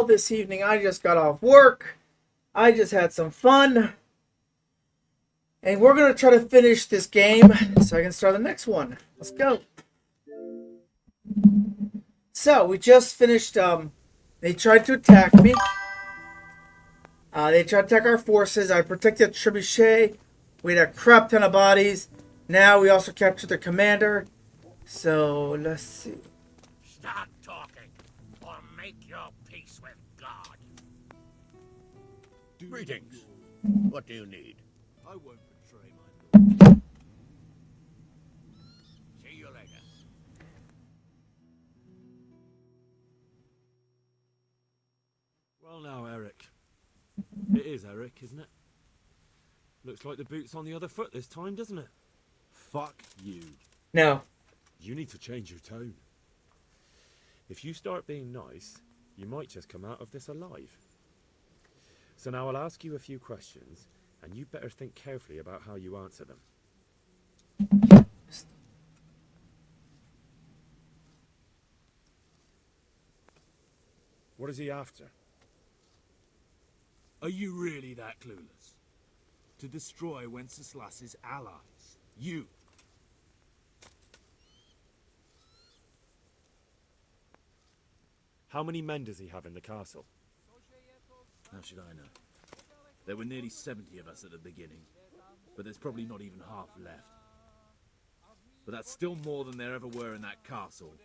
this evening. I just got off work. I just had some fun. And we're going to try to finish this game so I can start the next one. Let's go. So, we just finished, they tried to attack me. They tried to attack our forces. I protected Trebuchet. We had a crap ton of bodies. Now we also captured the commander. So, let's see. Start talking, or make your peace with God. Greetings. What do you need? I won't betray my lord. See you later. Well now, Eric. It is Eric, isn't it? Looks like the boot's on the other foot this time, doesn't it? Fuck you. No. You need to change your tone. If you start being nice, you might just come out of this alive. So now I'll ask you a few questions, and you better think carefully about how you answer them. What is he after? Are you really that clueless? To destroy Wenceslas's allies. You. How many men does he have in the castle? How should I know? There were nearly 70 of us at the beginning, but there's probably not even half left. But that's still more than there ever were in that castle.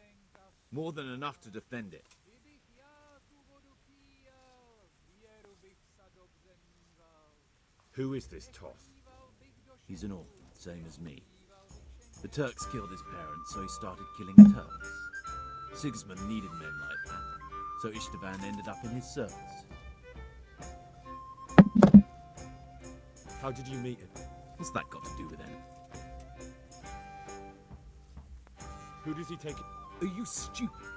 More than enough to defend it. Who is this Toth? He's an orphan, same as me. The Turks killed his parents, so he started killing Turks. Sigismund needed men like that, so Istvan ended up in his service. How did you meet him? What's that got to do with anything? Who does he take? Are you stupid?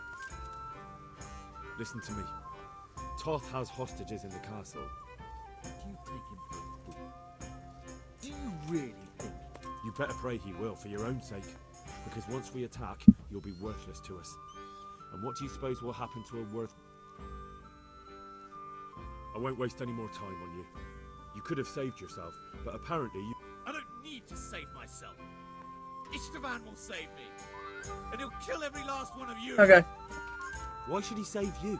Listen to me. Toth has hostages in the castle. Do you take him for a fool? Do you really think? You better pray he will, for your own sake. Because once we attack, you'll be worthless to us. And what do you suppose will happen to a worth... I won't waste any more time on you. You could have saved yourself, but apparently you... I don't need to save myself. Istvan will save me. And he'll kill every last one of you. Okay. Why should he save you?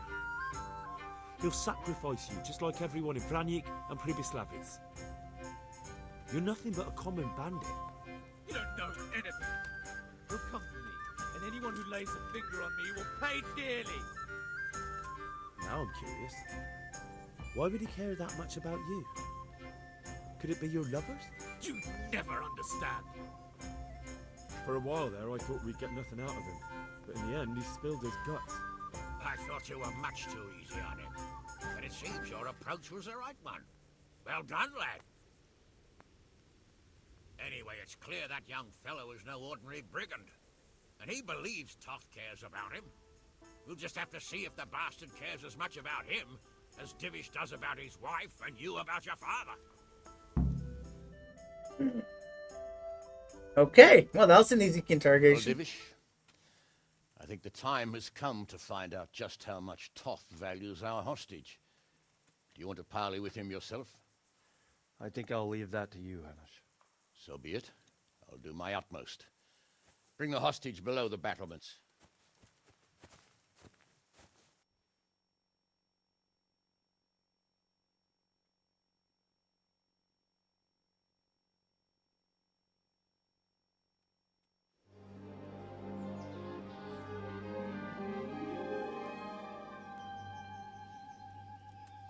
He'll sacrifice you, just like everyone in Vranyik and Pribyslavitz. You're nothing but a common bandit. You don't know anything. He'll come for me, and anyone who lays a finger on me will pay dearly. Now I'm curious. Why would he care that much about you? Could it be your lovers? You never understand. For a while there, I thought we'd get nothing out of him. But in the end, he spilled his guts. I thought you were much too easy on him. But it seems your approach was the right one. Well done, lad. Anyway, it's clear that young fellow is no ordinary brigand. And he believes Toth cares about him. We'll just have to see if the bastard cares as much about him as Divish does about his wife and you about your father. Okay. Well, that was an easy Well, interrogation. Divish, I think the time has come to find out just how much Toth values our hostage. Do you want to parley with him yourself? I think I'll leave that to you, Hamish. So be it. I'll do my utmost. Bring the hostage below the battlements.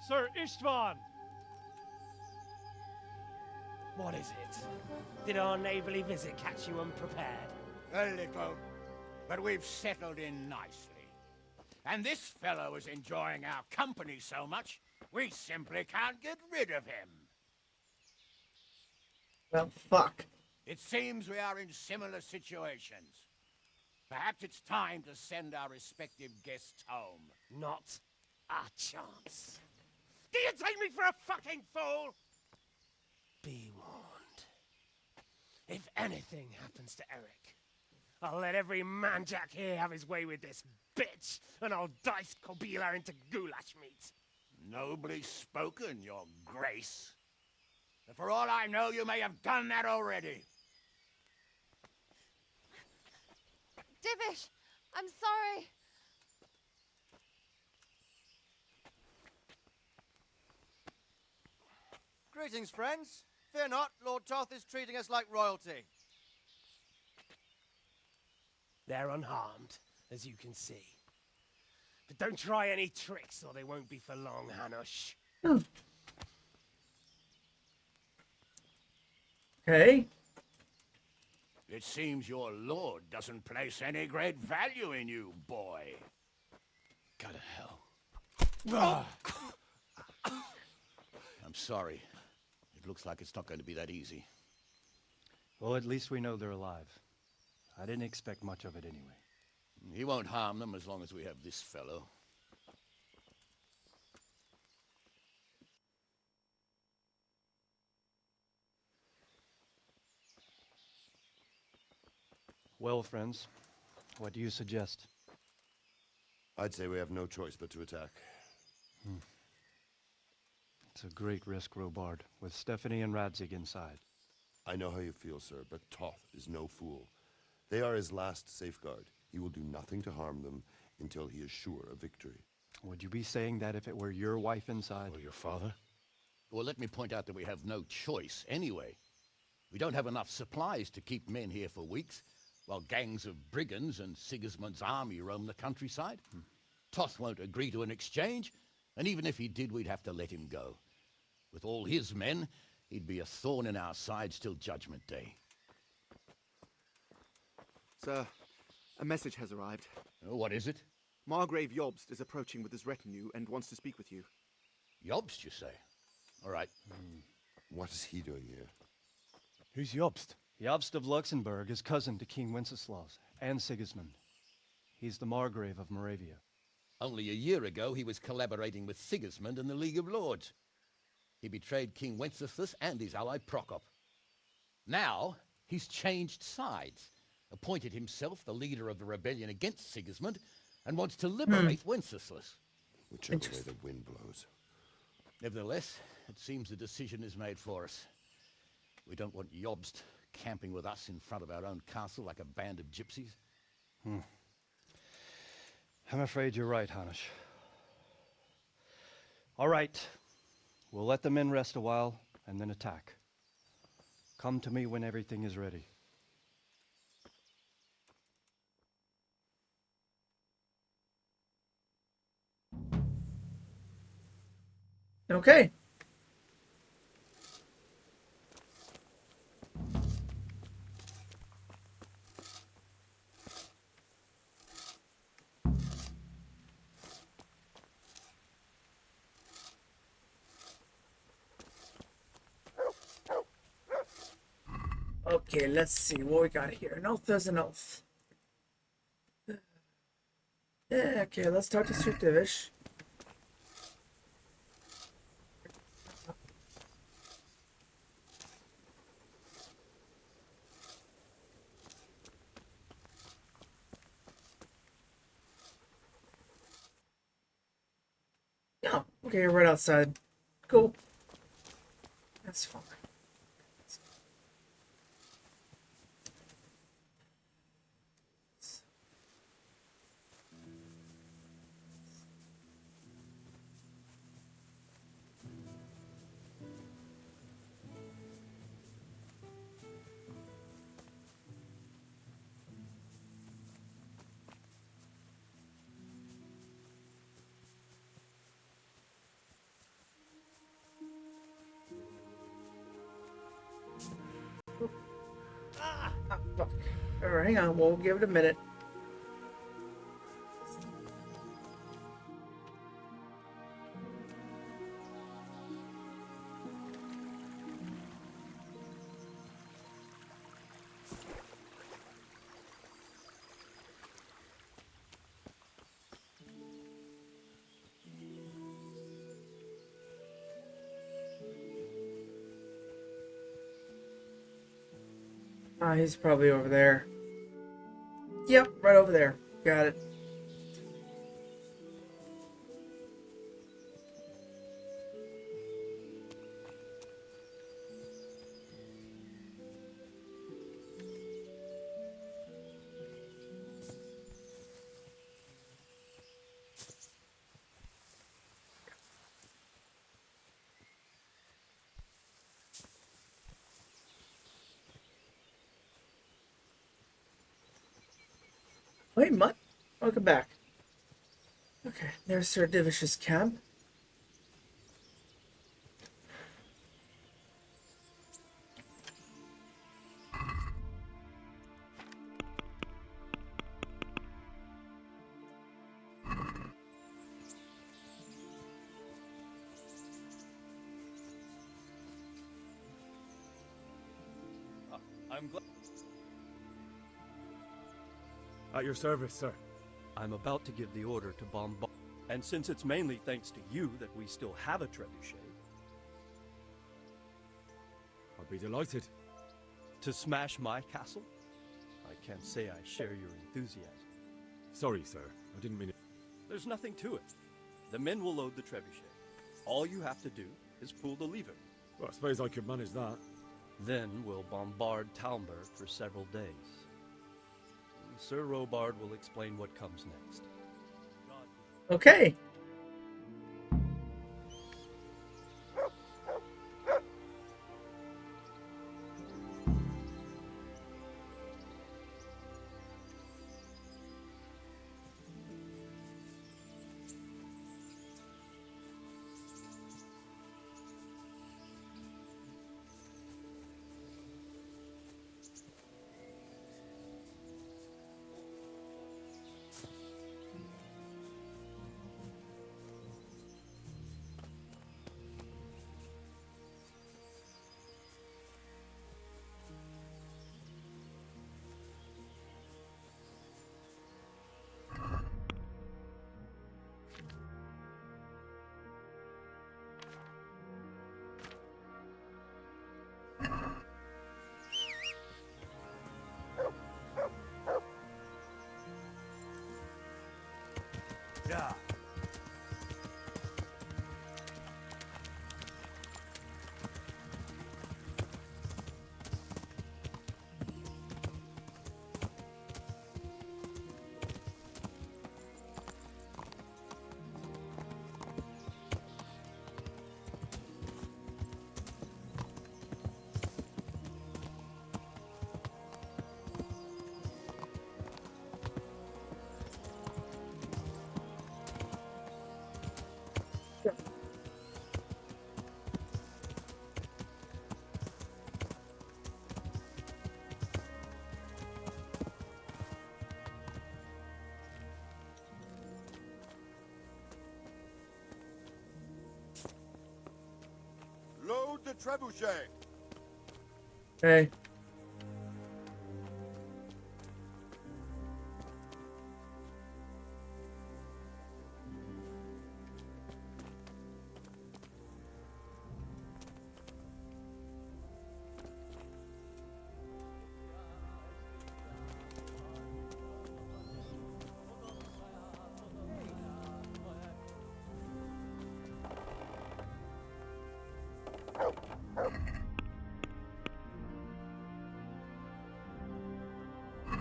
Sir Istvan! What is it? Did our neighborly visit catch you unprepared? A little, but we've settled in nicely. And this fellow is enjoying our company so much, we simply can't get rid of him. Well, fuck. It seems we are in similar situations. Perhaps it's time to send our respective guests home. Not a chance. Do you take me for a fucking fool? Be warned. If anything happens to Eric, I'll let every manjack here have his way with this bitch, and I'll dice Kobila into goulash meat. Nobly spoken, your grace. But for all I know, you may have done that already. Divish, I'm sorry. Greetings, friends. Fear not, Lord Toth is treating us like royalty. They're unharmed, as you can see. But don't try any tricks, or they won't be for long, Hanush. Okay. It seems your lord doesn't place any great value in you, boy. Go to hell. I'm sorry. It looks like it's not going to be that easy. Well, at least we know they're alive. I didn't expect much of it anyway. He won't harm them as long as we have this fellow. Well, friends, what do you suggest? I'd say we have no choice but to attack. It's a great risk, Robard, with Stephanie and Radzig inside. I know how you feel, sir, but Toth is no fool. They are his last safeguard. He will do nothing to harm them until he is sure of victory. Would you be saying that if it were your wife inside? Or your father? Well, let me point out that we have no choice anyway. We don't have enough supplies to keep men here for weeks, while gangs of brigands and Sigismund's army roam the countryside. Toth won't agree to an exchange, and even if he did, we'd have to let him go. With all his men, he'd be a thorn in our sides till Judgment Day. Sir, a message has arrived. Oh, what is it? Margrave Jobst is approaching with his retinue and wants to speak with you. Jobst, you say? All right. What is he doing here? Who's Jobst? Jobst of Luxembourg is cousin to King Wenceslaus and Sigismund. He's the Margrave of Moravia. Only a year ago, he was collaborating with Sigismund and the League of Lords. He betrayed King Wenceslas and his ally Prokop. Now, he's changed sides, appointed himself the leader of the rebellion against Sigismund, and wants to liberate Wenceslas. Whichever way the wind blows. Nevertheless, it seems the decision is made for us. We don't want Jobst camping with us in front of our own castle like a band of gypsies. I'm afraid you're right, Hanush. All right. We'll let the men rest a while, and then attack. Come to me when everything is ready. Okay. Okay, let's see what we got here. An oath is an oath. Yeah, okay, let's talk to Sir Divish. Oh, okay, right outside. Cool. That's fine. Fuck. Alright, hang on, we'll give it a minute. He's probably over there. Yep, right over there. Got it. Wait, Mutt. Welcome back. Okay, there's Sir Divish's camp. I'm glad. At your service, sir. I'm about to give the order to bombard. And since it's mainly thanks to you that we still have a trebuchet, I'll be delighted. to smash my castle, I can't say I share your enthusiasm. Sorry, sir. I didn't mean it. There's nothing to it. The men will load the trebuchet. All you have to do is pull the lever. Well, I suppose I could manage that. Then we'll bombard Talmberg for several days. Sir Robard will explain what comes next. Okay. Yeah. Load the trebuchet. Okay.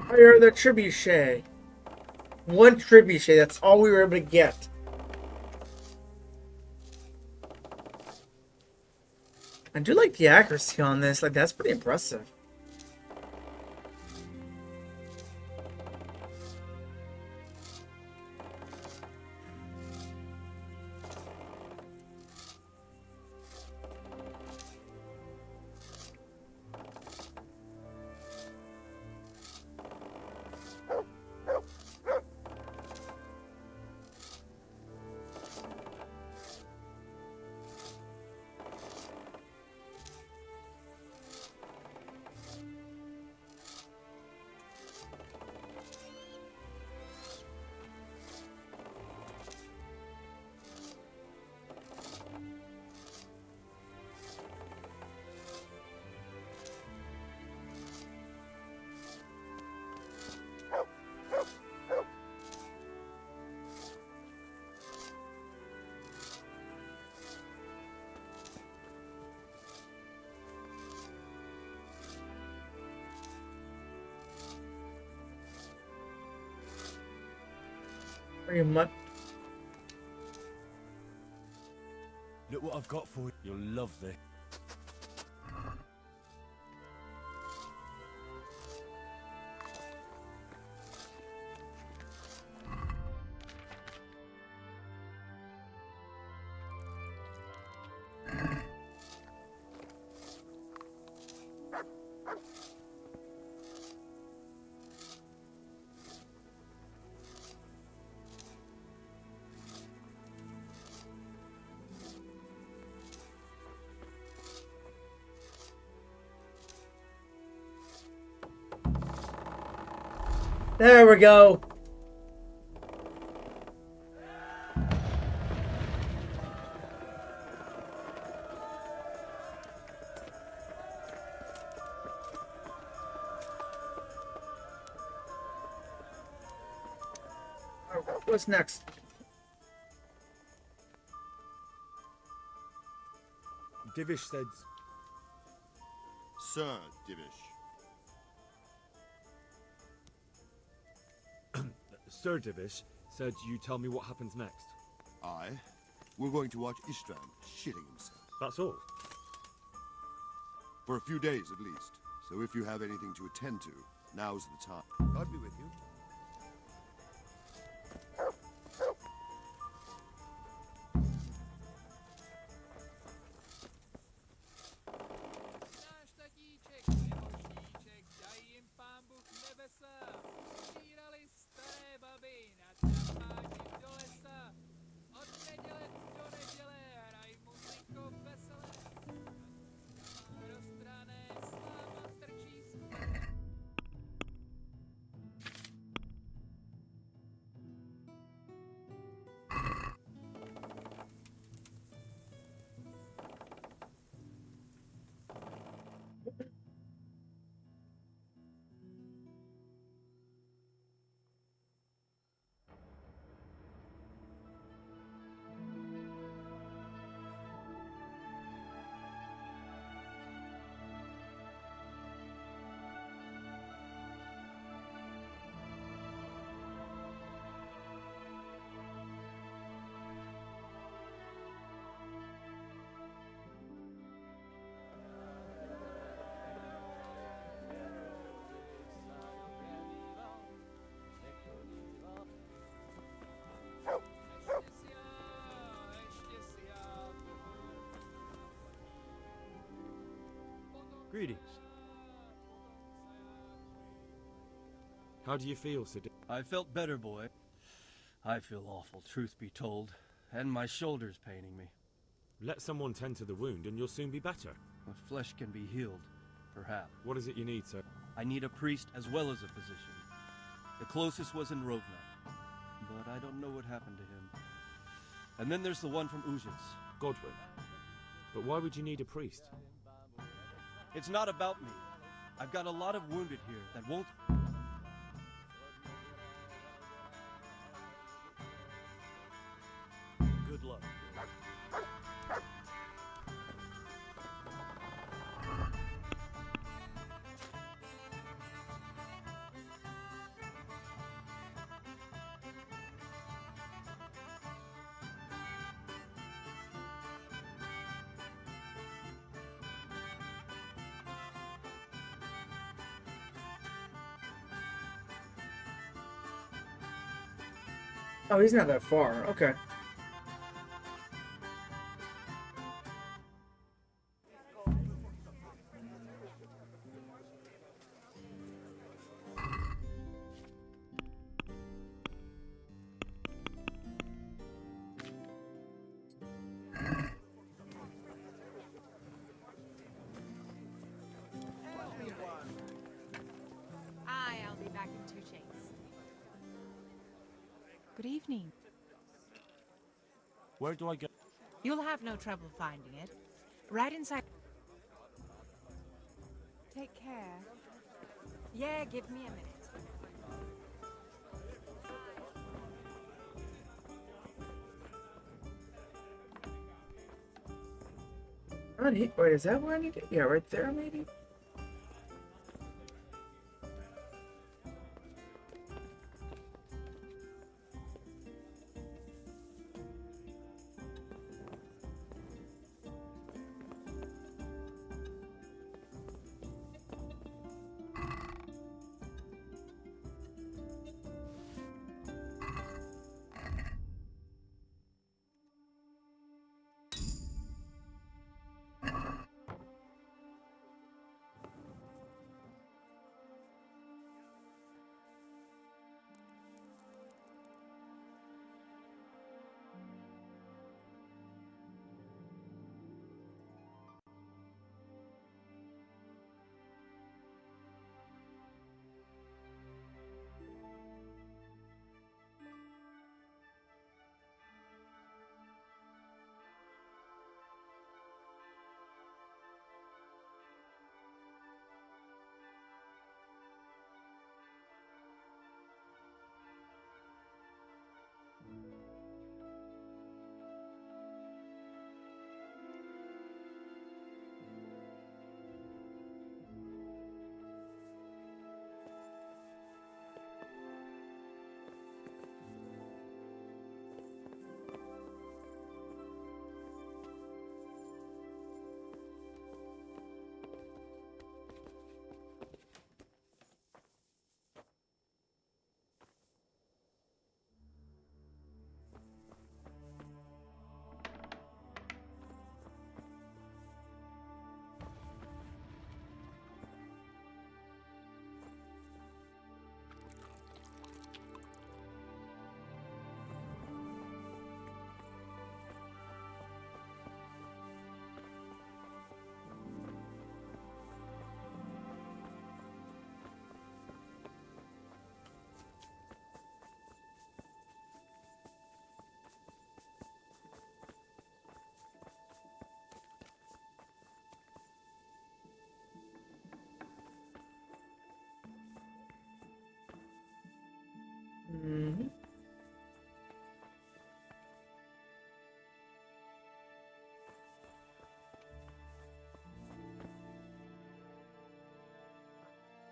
Fire the trebuchet. One trebuchet, that's all we were able to get. I do like the accuracy on this. Like, that's pretty impressive. Pretty much. Look what I've got for you. You'll love this. There we go. What's next? Divish said, Sir Divish. Sir Divish said you tell me what happens next. Aye. We're going to watch Istvan shitting himself. That's all. For a few days at least. So if you have anything to attend to, now's the time. God be with you. Greetings. How do you feel, Sir I felt better, boy. I feel awful, truth be told. And my shoulder's paining me. Let someone tend to the wound and you'll soon be better. The flesh can be healed, perhaps. What is it you need, sir? I need a priest as well as a physician. The closest was in Rovna, but I don't know what happened to him. And then there's the one from Uzhitz. Godwin. But why would you need a priest? It's not about me. I've got a lot of wounded here that won't... Good luck. Oh, he's not that far. Okay. I'll be back in 2 chains. Good evening. Where do I go? You'll have no trouble finding it. Right inside. Take care. Yeah, give me a minute. Wait, is that where I need to? Yeah, right there, maybe?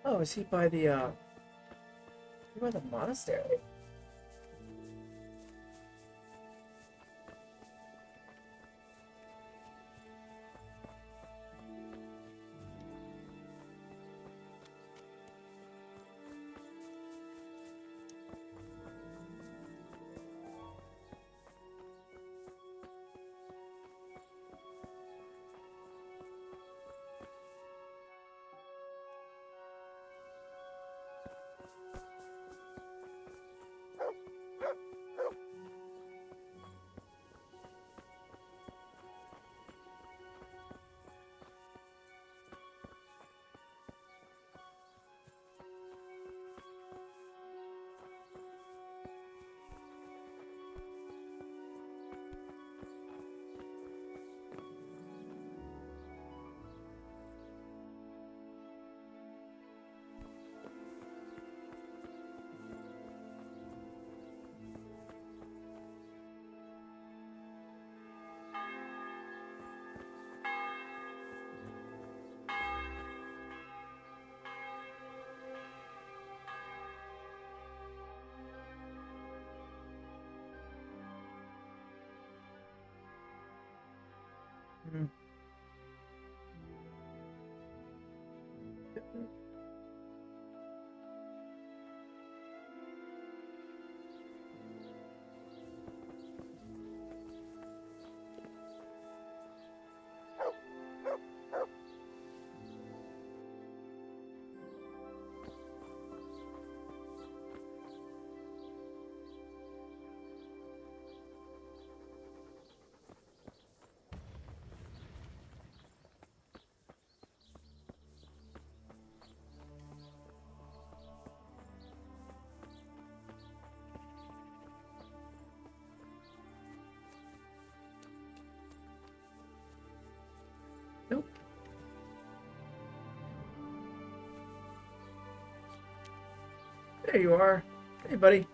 Oh, is he by the monastery? Hmm. Nope. There you are. Hey, buddy.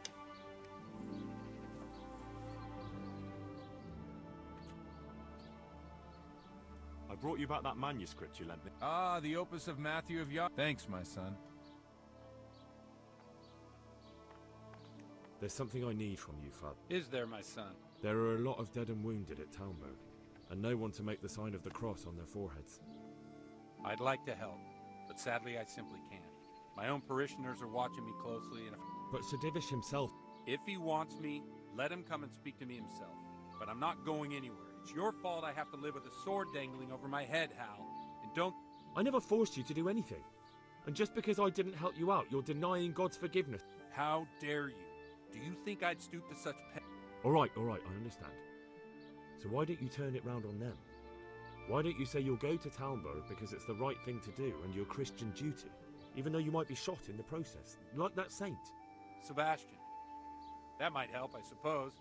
I brought you back that manuscript you lent me. Ah, the opus of Matthew of Yard. Thanks, my son. There's something I need from you, Father. Is there, my son? There are a lot of dead and wounded at Talmberg, and no one to make the sign of the cross on their foreheads. I'd like to help, but sadly I simply can't. My own parishioners are watching me closely, and But Sir Divish himself... if he wants me, let him come and speak to me himself. But I'm not going anywhere. It's your fault I have to live with a sword dangling over my head, Hal. And don't... I never forced you to do anything. And just because I didn't help you out, you're denying God's forgiveness. How dare you? Do you think I'd stoop to such All right, I understand. So why don't you turn it round on them? Why don't you say you'll go to Talmberg because it's the right thing to do and your Christian duty, even though you might be shot in the process, like that saint? Sebastian. That might help, I suppose.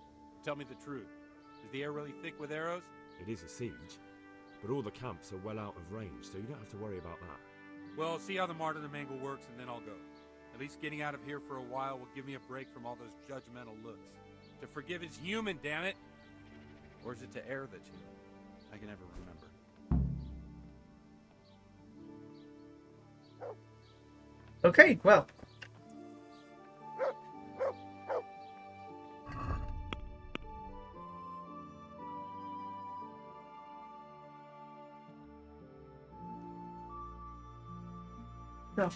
Tell me the truth. Is the air really thick with arrows? It is a siege, but all the camps are well out of range, so you don't have to worry about that. Well, see how the martyrdom angle works, and then I'll go. At least getting out of here for a while will give me a break from all those judgmental looks. To forgive is human, damn it! Or is it to err that's human? I can never remember. Okay, well. No.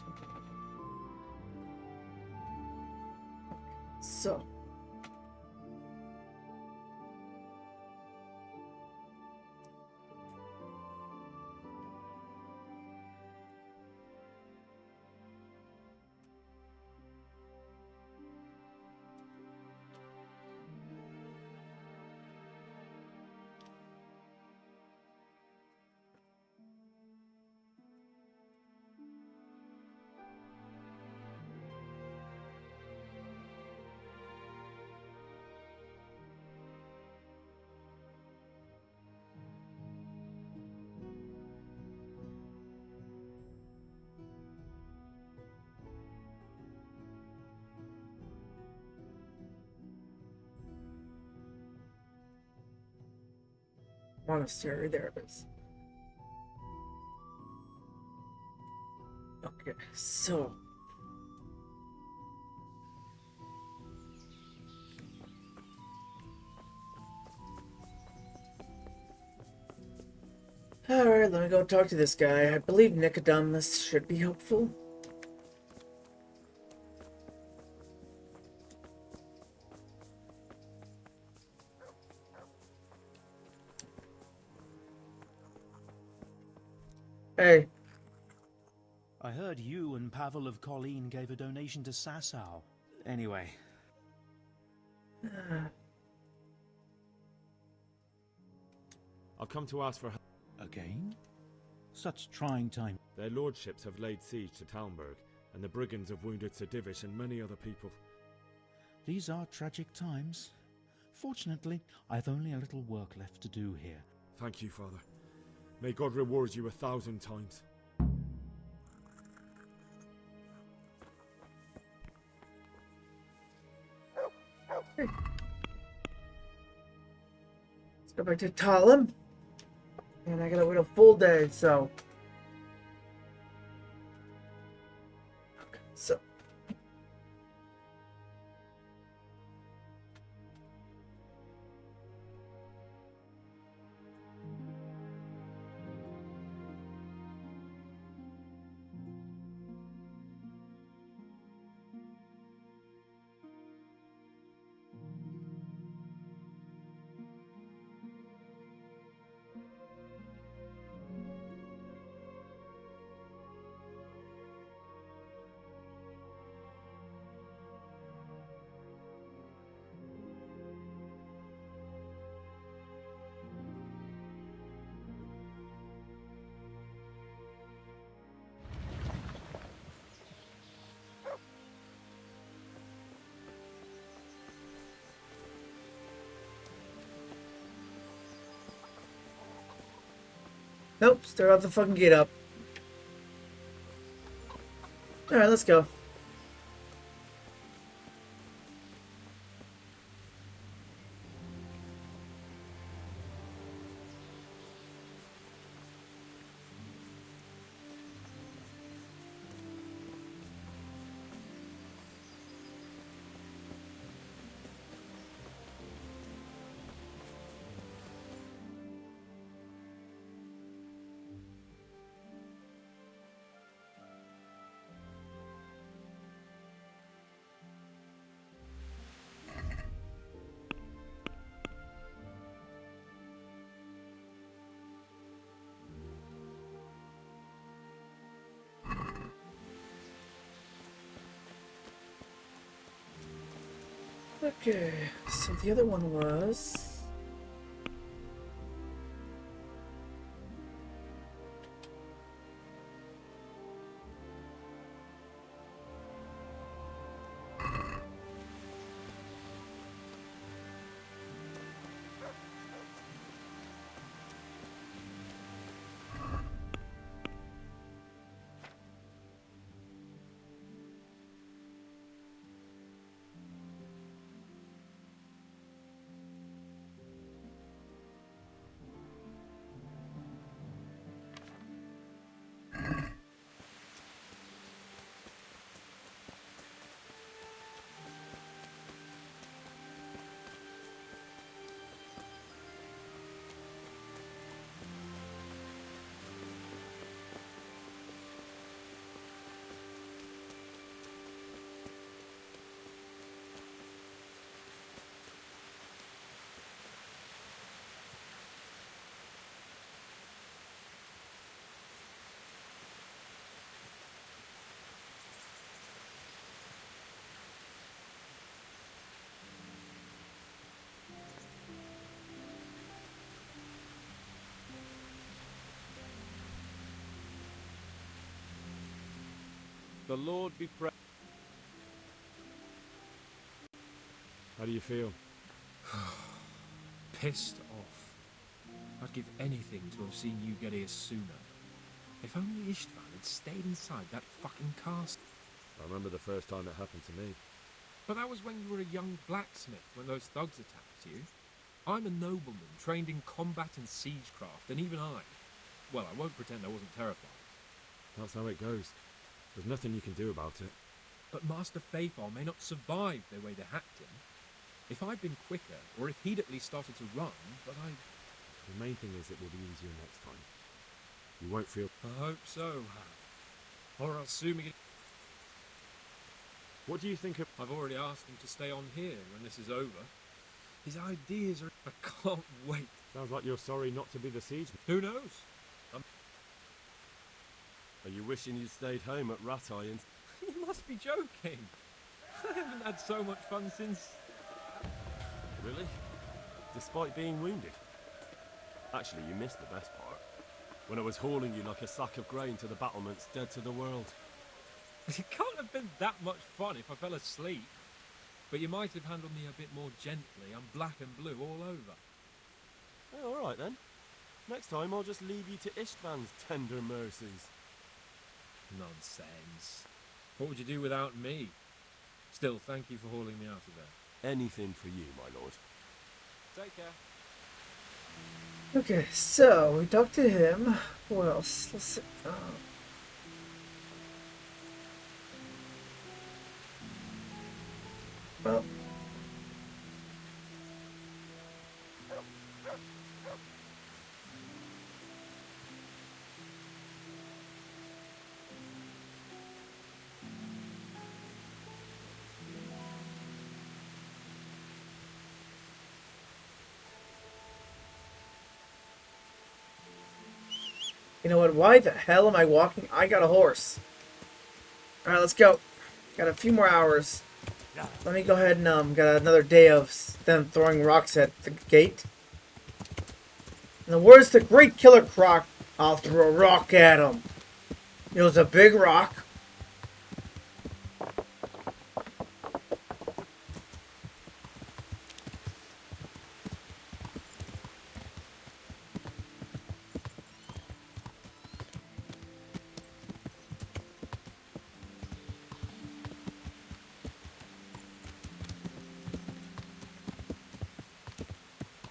So. Monastery, there it is. Okay. Okay, so. Alright, let me go talk to this guy. I believe Nicodemus should be helpful. Hey. I heard you and Pavel of Colleen gave a donation to Sasau. Anyway. I've come to ask for help. Again? Such trying time. Their lordships have laid siege to Talmberg, and the brigands have wounded Sir Divish and many other people. These are tragic times. Fortunately, I've only a little work left to do here. Thank you, Father. May God reward you 1,000 times. Let's go back to Talem. And I gotta wait a full day, so. Okay, so. Nope, still have the fucking gate up. Alright, let's go. Okay, so the other one was... The Lord be praised. How do you feel? Pissed off. I'd give anything to have seen you get here sooner. If only Istvan had stayed inside that fucking castle. I remember the first time it happened to me. But that was when you were a young blacksmith, when those thugs attacked you. I'm a nobleman, trained in combat and siegecraft, and even I... Well, I won't pretend I wasn't terrified. That's how it goes. There's nothing you can do about it. But Master Fafar may not survive the way they hacked him. If I'd been quicker, or if he'd at least started to run, but I... The main thing is it will be easier next time. You won't feel... I hope so, Hal. Or assuming it... What do you think of... I've already asked him to stay on here when this is over. His ideas are... I can't wait. Sounds like you're sorry not to be the siege. Who knows? Are you wishing you'd stayed home at Ratai and... You must be joking. I haven't had so much fun since... Really? Despite being wounded? Actually, you missed the best part. When I was hauling you like a sack of grain to the battlements dead to the world. It can't have been that much fun if I fell asleep. But you might have handled me a bit more gently. I'm black and blue all over. Oh, all right then. Next time I'll just leave you to Istvan's tender mercies. Nonsense. What would you do without me? Still, thank you for hauling me out of there. Anything for you, my lord. Take care. Okay, so we talked to him. What else? Let's see. Well. You know what? Why the hell am I walking? I got a horse. Alright, let's go. Got a few more hours. Let me go ahead and got another day of them throwing rocks at the gate. In the words the great killer Croc, I'll throw a rock at him. It was a big rock.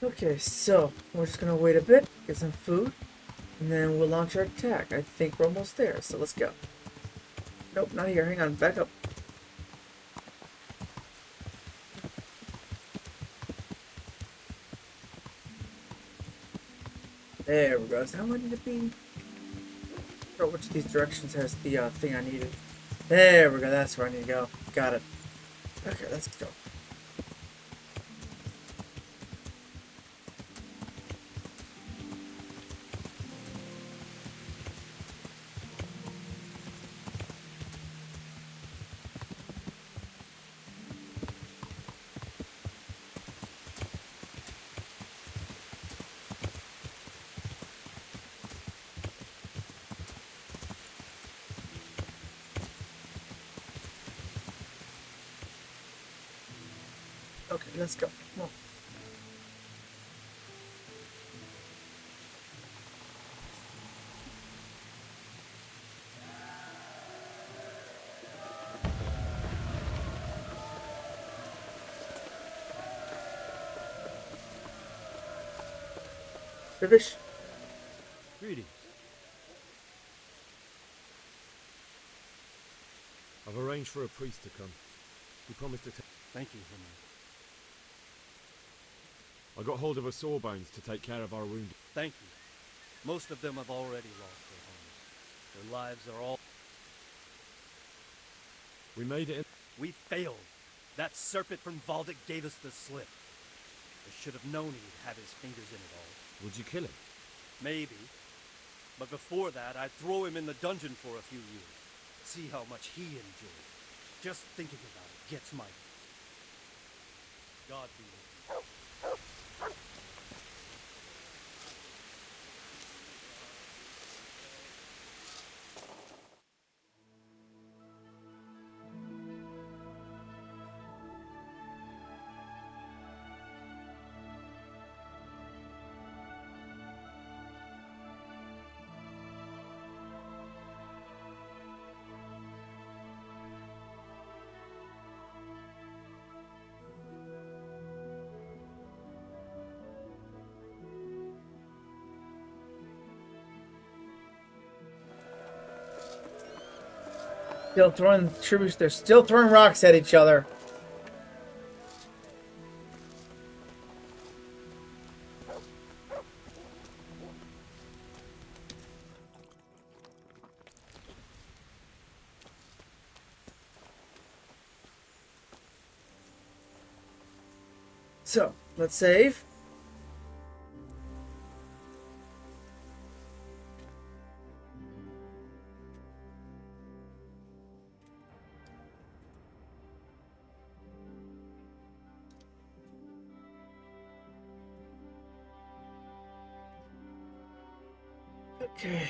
Okay, so we're just gonna wait a bit, get some food, and then we'll launch our attack. I think we're almost there, so let's go. Nope, not here. Hang on, back up. There we go. Is that where I need to be? I don't know which of these directions has the thing I needed. There we go. That's where I need to go. Got it. Okay, let's go. Okay, let's go. Come on. Finish. Greetings. I've arranged for a priest to come. He promised to take... Thank you, Henry. I got hold of a sawbones to take care of our wounded. Thank you. Most of them have already lost their homes. Their lives are all... We made it in... We failed. That serpent from Valdic gave us the slip. I should have known he'd have his fingers in it all. Would you kill him? Maybe. But before that, I'd throw him in the dungeon for a few years. See how much he enjoyed. Just thinking about it gets my... God be with you. Still throwing tributes. They're still throwing rocks at each other. So, let's save. Okay.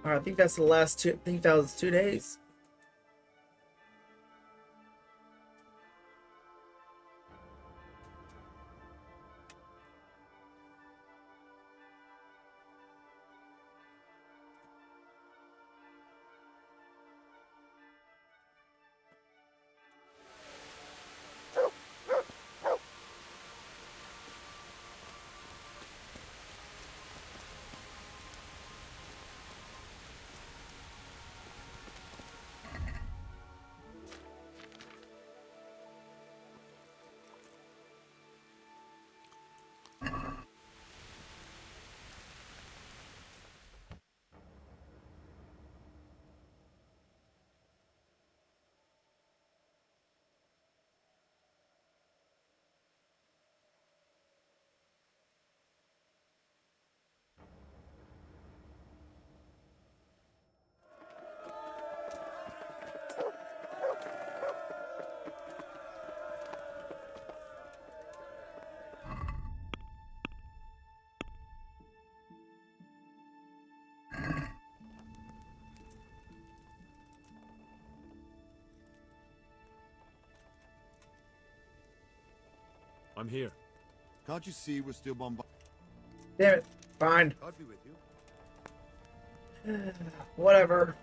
Alright, I think that's the last two. I think that was 2 days. I'm here. Can't you see we're still bombarded? Damn it. Fine. I'll be with you. Whatever.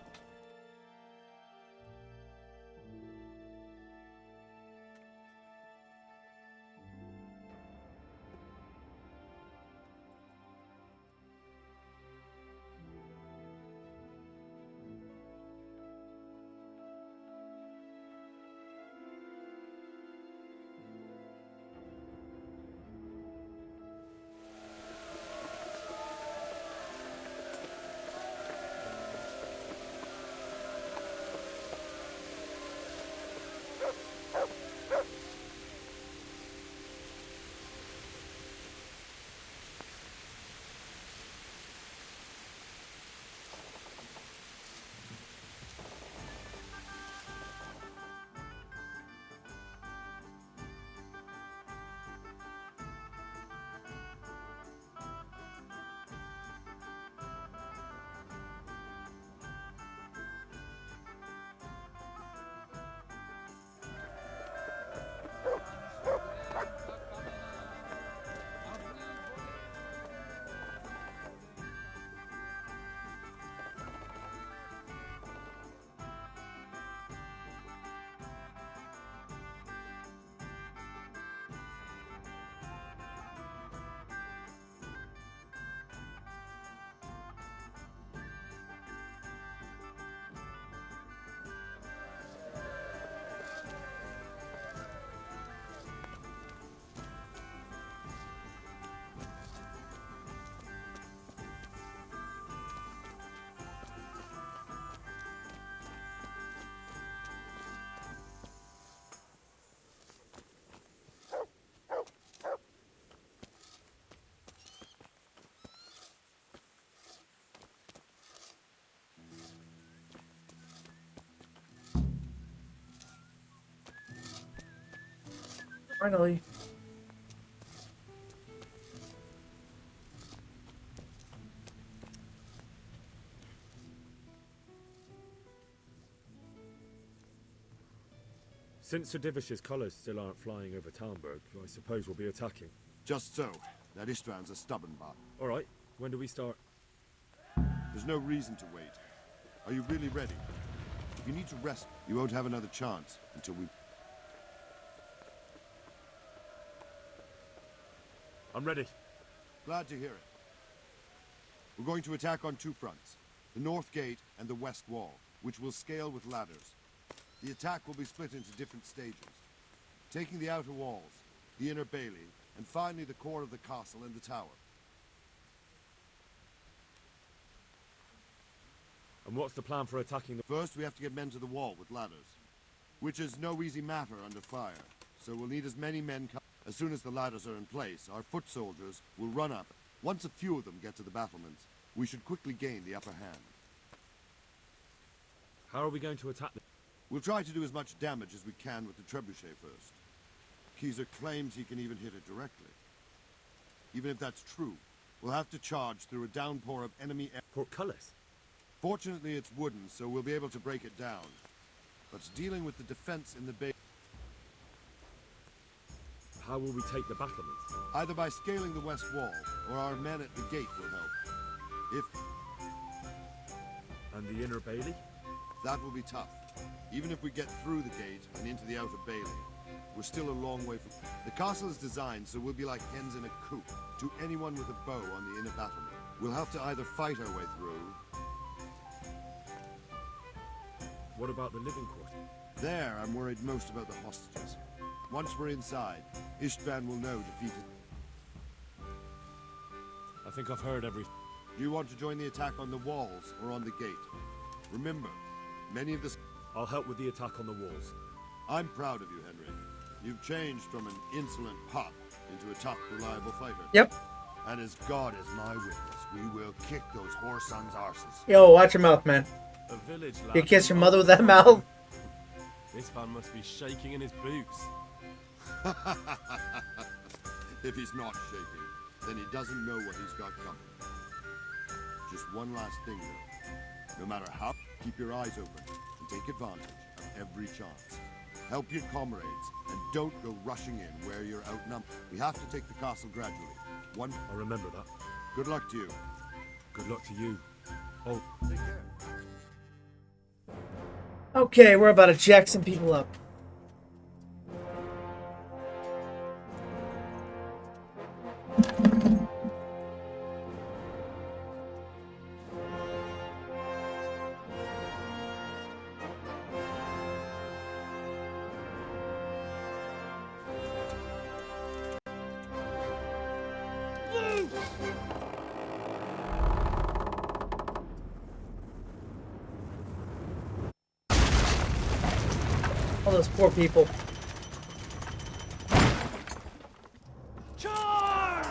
Finally. Since Sir Divish's colours still aren't flying over Talmberg, I suppose we'll be attacking. Just so. That Istvran's a stubborn bastard. Alright, when do we start? There's no reason to wait. Are you really ready? If you need to rest, you won't have another chance until we... I'm ready. Glad to hear it. We're going to attack on two fronts, the north gate and the west wall, which will scale with ladders. The attack will be split into different stages, taking the outer walls, the inner bailey, and finally the core of the castle and the tower. And what's the plan for attacking the... First, we have to get men to the wall with ladders, which is no easy matter under fire, so we'll need as many men... As soon as the ladders are in place, our foot soldiers will run up. Once a few of them get to the battlements, we should quickly gain the upper hand. How are we going to attack them? We'll try to do as much damage as we can with the trebuchet first. Keezer claims he can even hit it directly. Even if that's true, we'll have to charge through a downpour of enemy portcullis. Fortunately, it's wooden, so we'll be able to break it down. But dealing with the defense in the base... How will we take the battlements? Either by scaling the west wall, or our men at the gate will help. If... And the inner bailey? That will be tough. Even if we get through the gate and into the outer bailey, we're still a long way from... The castle is designed so we'll be like hens in a coop to anyone with a bow on the inner battlement. We'll have to either fight our way through... What about the living quarter? There, I'm worried most about the hostages. Once we're inside, Istvan will know defeated. I think I've heard everything. Do you want to join the attack on the walls or on the gate? Remember, many of the... I'll help with the attack on the walls. I'm proud of you, Henry. You've changed from an insolent pup into a tough, reliable fighter. Yep. And as God is my witness, we will kick those whore sons' arses. Yo, watch your mouth, man. A village lad. You kiss your mother with that mouth? This man must be shaking in his boots. If he's not shaking, then he doesn't know what he's got coming. Just one last thing, though. No matter how, keep your eyes open and take advantage of every chance. Help your comrades, and don't go rushing in where you're outnumbered. We have to take the castle gradually. I'll remember that. Good luck to you. Good luck to you. Oh, take care. Okay, we're about to jack some people up. All those poor people. Charge!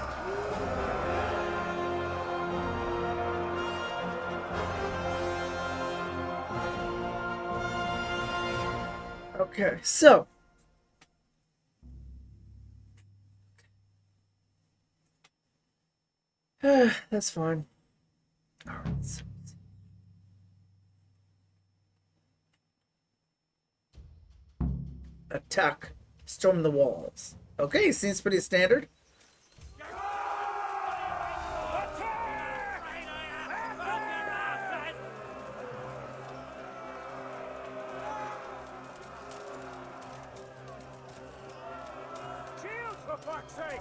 Okay, so. That's fine. All right. So. Attack. Storm the walls. Okay, seems pretty standard. Shields, for fuck's sake!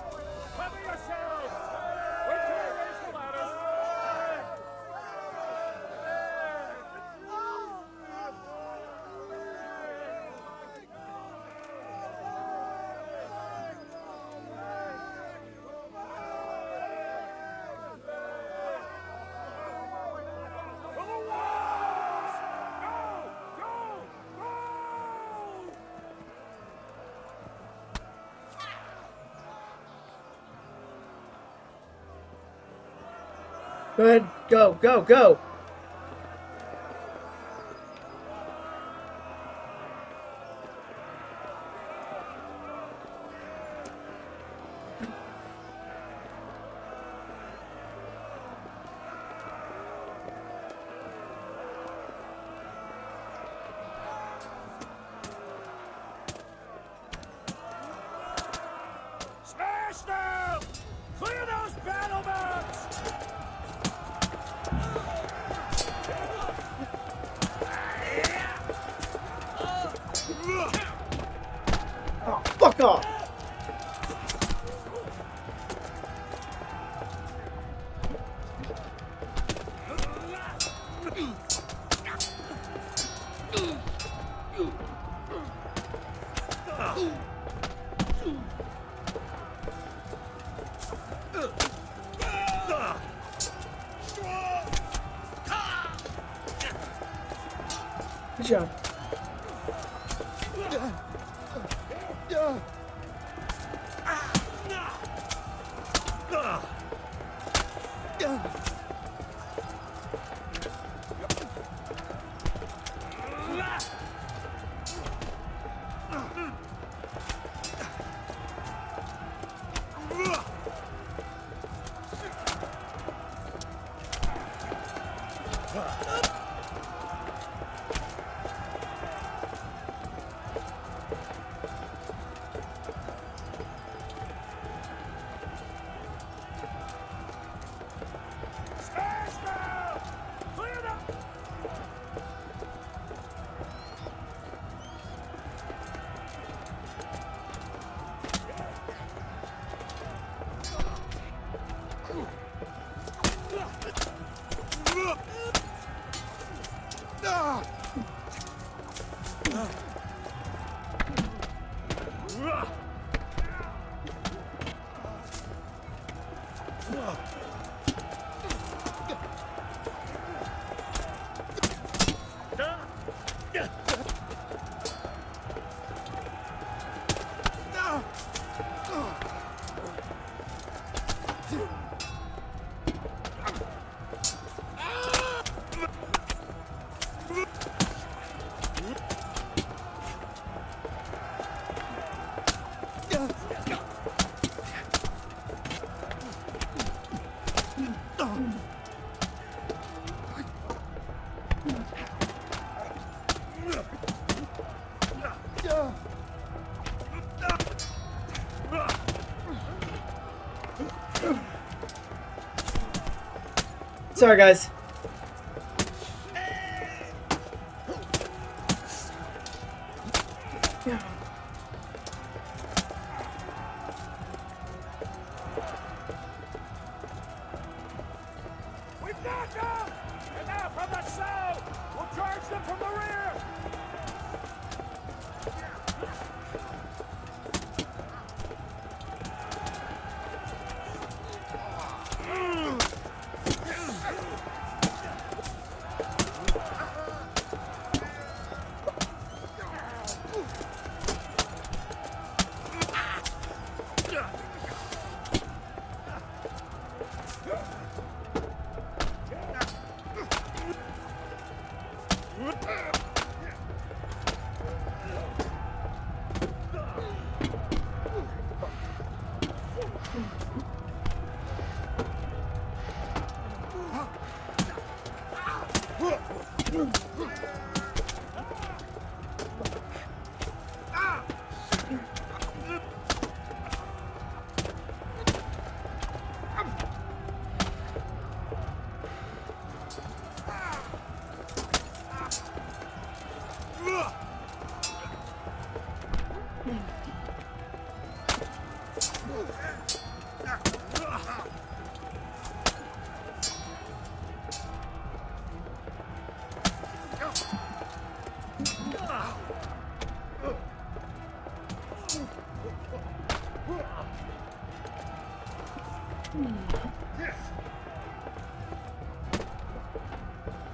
Cover yourselves! Winter, raise the ladders! Go ahead. Go, go, go. Smash them! Clear those battlements! Oh, fuck off! Good job. Sorry, guys. We've got them! And now from the south! We'll charge them from the rear!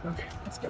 Okay, let's go.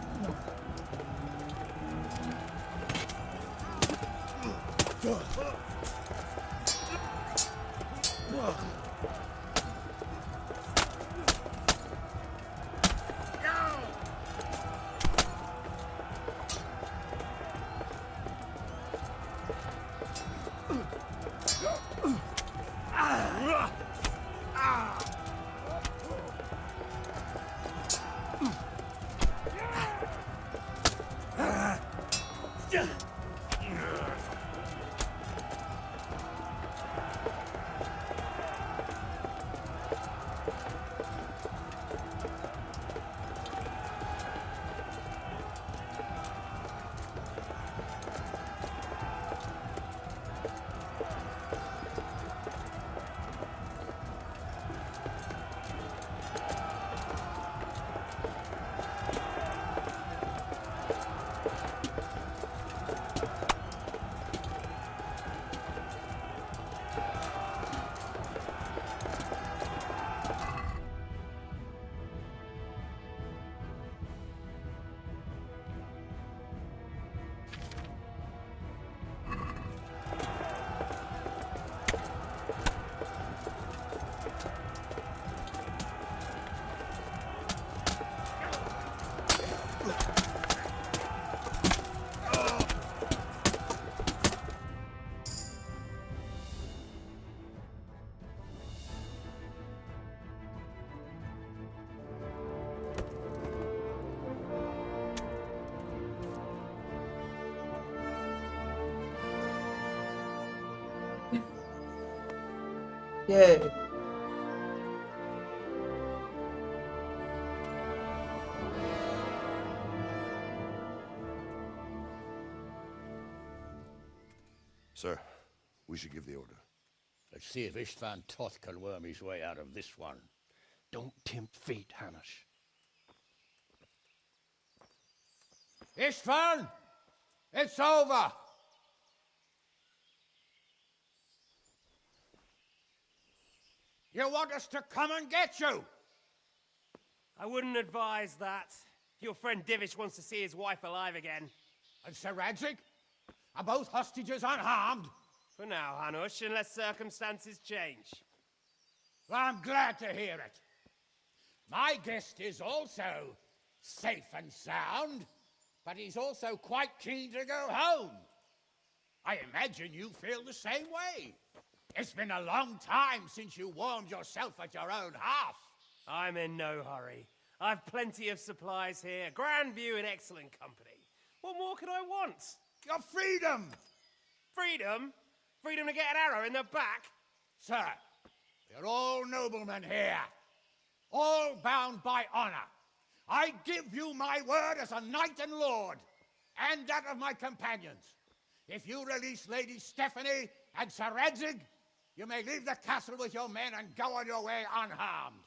Yay. Sir, we should give the order. Let's see if Istvan Toth can worm his way out of this one. Don't tempt fate, Hanush. Istvan! It's over! You want us to come and get you? I wouldn't advise that. Your friend Divish wants to see his wife alive again. And Sir Radzig? Are both hostages unharmed? For now, Hanush, unless circumstances change. Well, I'm glad to hear it. My guest is also safe and sound, but he's also quite keen to go home. I imagine you feel the same way. It's been a long time since you warmed yourself at your own hearth. I'm in no hurry. I've plenty of supplies here, grand view and excellent company. What more could I want? Your freedom! Freedom? Freedom to get an arrow in the back? Sir, we're all noblemen here, all bound by honor. I give you my word as a knight and lord, and that of my companions. If you release Lady Stephanie and Sir Radzig, you may leave the castle with your men and go on your way unharmed.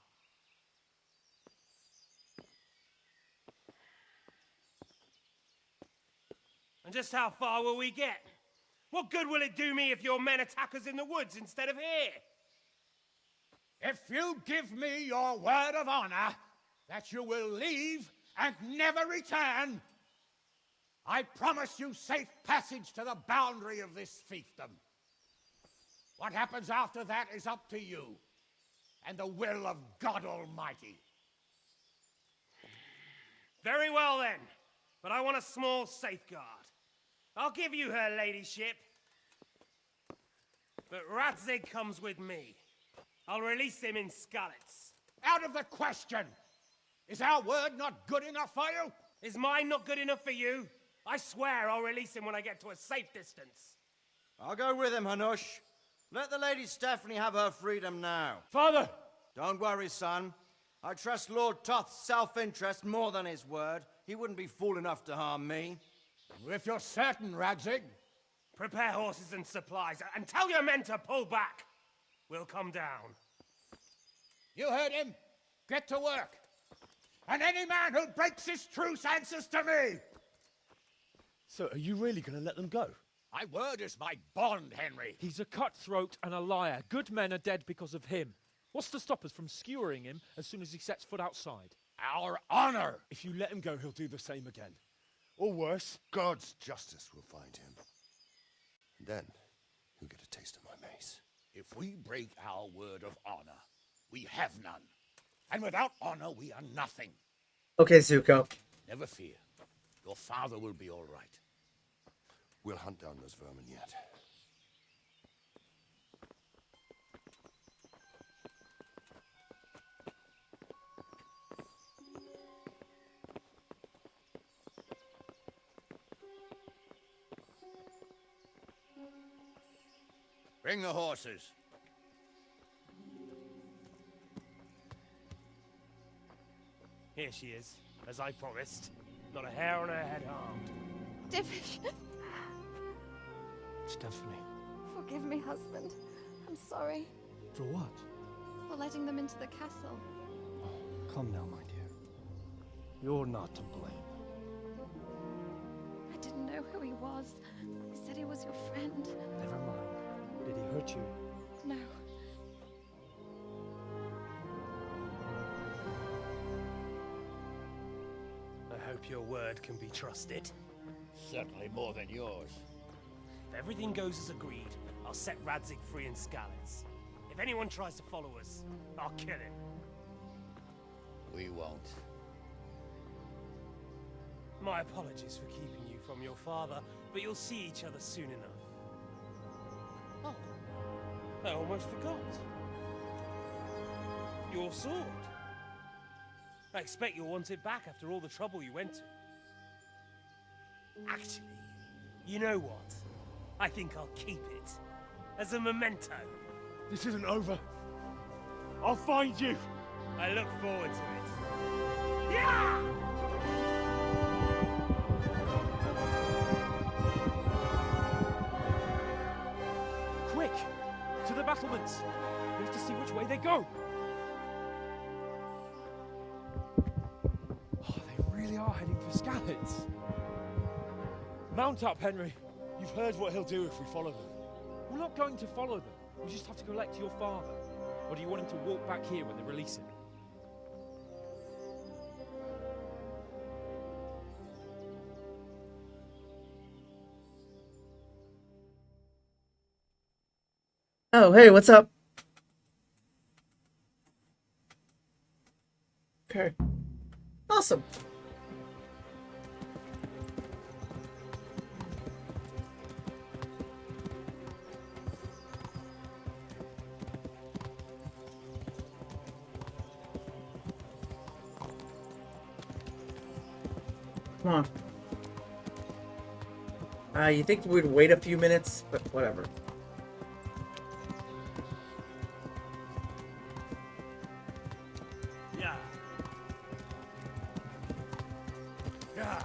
And just how far will we get? What good will it do me if your men attack us in the woods instead of here? If you give me your word of honor that you will leave and never return, I promise you safe passage to the boundary of this fiefdom. What happens after that is up to you and the will of God Almighty. Very well then, but I want a small safeguard. I'll give you her ladyship, but Radzig comes with me. I'll release him in Skalitz. Out of the question! Is our word not good enough for you? Is mine not good enough for you? I swear I'll release him when I get to a safe distance. I'll go with him, Hanush. Let the Lady Stephanie have her freedom now. Father! Don't worry, son. I trust Lord Toth's self-interest more than his word. He wouldn't be fool enough to harm me. If you're certain, Radzig. Prepare horses and supplies, and tell your men to pull back. We'll come down. You heard him. Get to work. And any man who breaks his truce answers to me. So, are you really going to let them go? My word is my bond, Henry. He's a cutthroat and a liar. Good men are dead because of him. What's to stop us from skewering him as soon as he sets foot outside? Our honor! If you let him go, he'll do the same again. Or worse. God's justice will find him. And then, he'll get a taste of my mace. If we break our word of honor, we have none. And without honor, we are nothing. Okay, Zuko. Never fear. Your father will be all right. We'll hunt down those vermin yet. Bring the horses. Here she is, as I promised. Not a hair on her head harmed. Divish, Stephanie. forgive me, husband. I'm sorry For what? for letting them into the castle. Come now, my dear. You're not to blame. I didn't know who he was. He said he was your friend. Never mind. Did he hurt you? No. I hope your word can be trusted. Certainly more than yours. If everything goes as agreed, I'll set Radzig free in Skalitz. If anyone tries to follow us, I'll kill him. We won't. My apologies for keeping you from your father, but you'll see each other soon enough. Oh, I almost forgot. Your sword. I expect you'll want it back after all the trouble you went to. Actually, you know what? I think I'll keep it as a memento. This isn't over. I'll find you. I look forward to it. Yeah! Quick! To the battlements! We have to see which way they go! Oh, they really are heading for Scallets. Mount up, Henry. You've heard what he'll do if we follow them. We're not going to follow them. We just have to collect your father. Or do you want him to walk back here when they release him? Oh, hey, what's up? Okay. Awesome. Come on. You think we'd wait a few minutes, but whatever. Yeah. Yeah.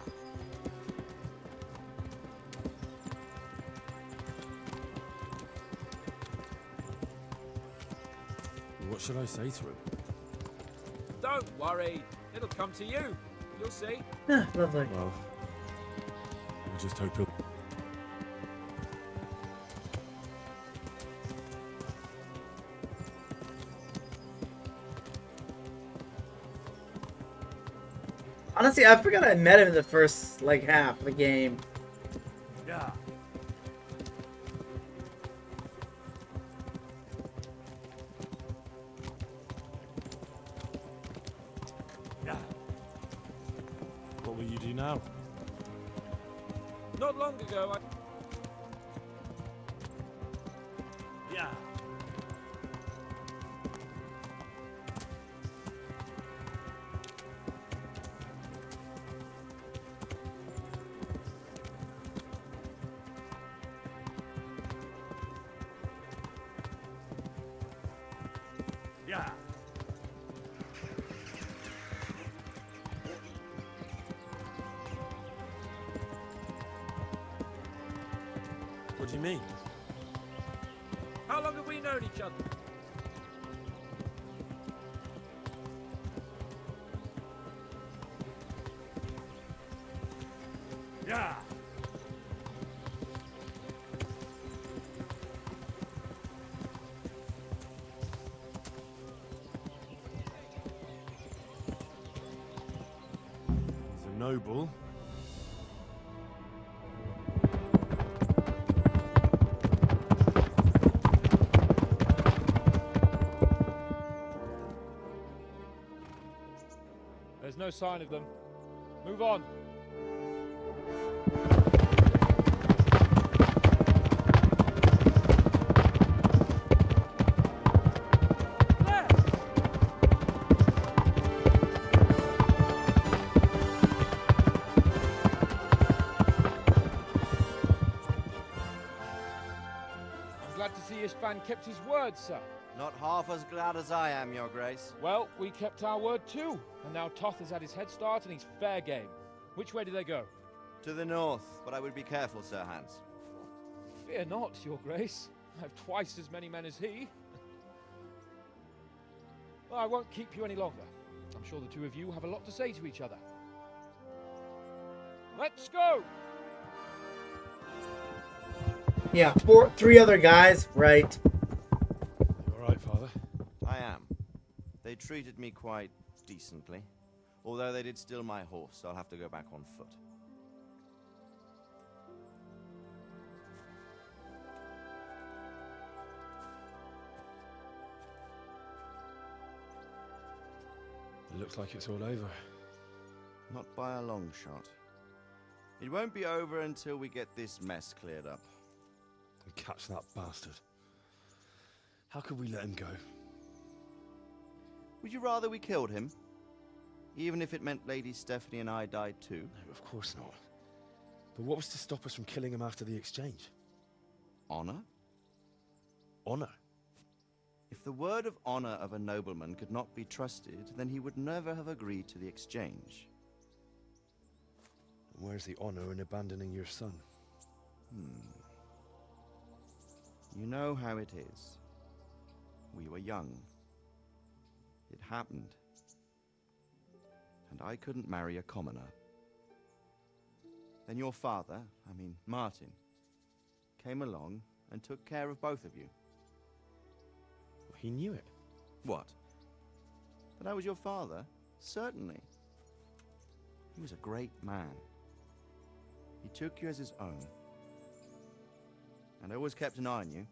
What should I say to him? Don't worry. It'll come to you. You'll see. Ah, lovely. Well, I just hope he'll... Honestly, I forgot I met him in the first, like, half of the game. Yeah. Yeah. What will you do now? Not long ago, I... Yeah. Yeah. What do you mean? How long have we known each other? Yeah. He's a noble. There's no sign of them. Move on. I'm glad to see Istvan kept his word, sir. Not half as glad as I am, Your Grace. Well, we kept our word too. And now Toth has had his head start and he's fair game. Which way do they go? To the north, but I would be careful, Sir Hans. Fear not, Your Grace. I have twice as many men as he. Well, I won't keep you any longer. I'm sure the two of you have a lot to say to each other. Let's go! Yeah, three other guys, right? You alright, Father? I am. They treated me quite decently. Although they did steal my horse, so I'll have to go back on foot. It looks like it's all over. Not by a long shot. It won't be over until we get this mess cleared up. And catch that bastard. How could we let him go? Would you rather we killed him? Even if it meant Lady Stephanie and I died too? No, of course not. But what was to stop us from killing him after the exchange? Honor? Honor? If the word of honor of a nobleman could not be trusted, then he would never have agreed to the exchange. Where's the honor in abandoning your son? You know how it is. We were young. It happened. And I couldn't marry a commoner. Then your father, Martin, came along and took care of both of you. He knew it. What? That I was your father? Certainly. He was a great man. He took you as his own. And always kept an eye on you.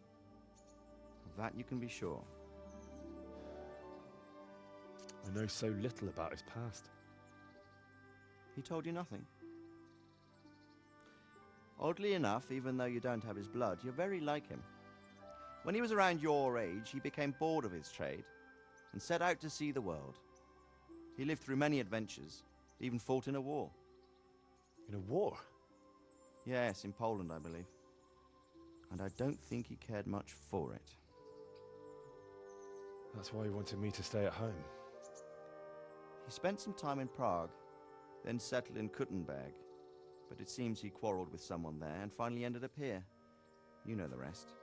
Of that you can be sure. I know so little about his past. He told you nothing? Oddly enough, even though you don't have his blood, you're very like him. When he was around your age, he became bored of his trade and set out to see the world. He lived through many adventures, even fought in a war. In a war? Yes, in Poland, I believe. And I don't think he cared much for it. That's why he wanted me to stay at home. He spent some time in Prague, then settled in Kuttenberg. But it seems he quarreled with someone there and finally ended up here. You know the rest.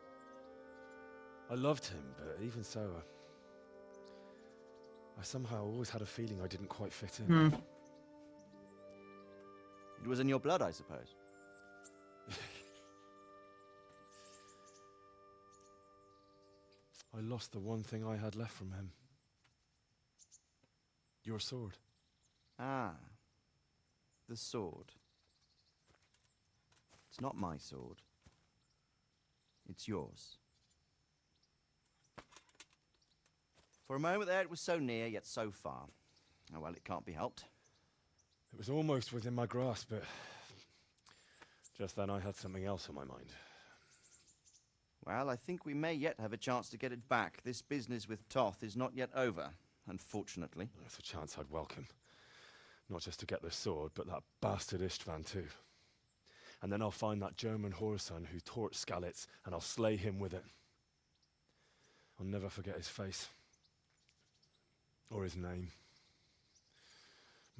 I loved him, but even so, I somehow always had a feeling I didn't quite fit in. It was in your blood, I suppose. I lost the one thing I had left from him. Your sword. Ah. The sword. It's not my sword. It's yours. For a moment there, it was so near, yet so far. Oh, well, it can't be helped. It was almost within my grasp, but just then I had something else on my mind. Well, I think we may yet have a chance to get it back. This business with Toth is not yet over, unfortunately. That's a chance I'd welcome. Not just to get the sword, but that bastard Istvan too. And then I'll find that German whoreson who torched Skalitz, and I'll slay him with it. I'll never forget his face. Or his name.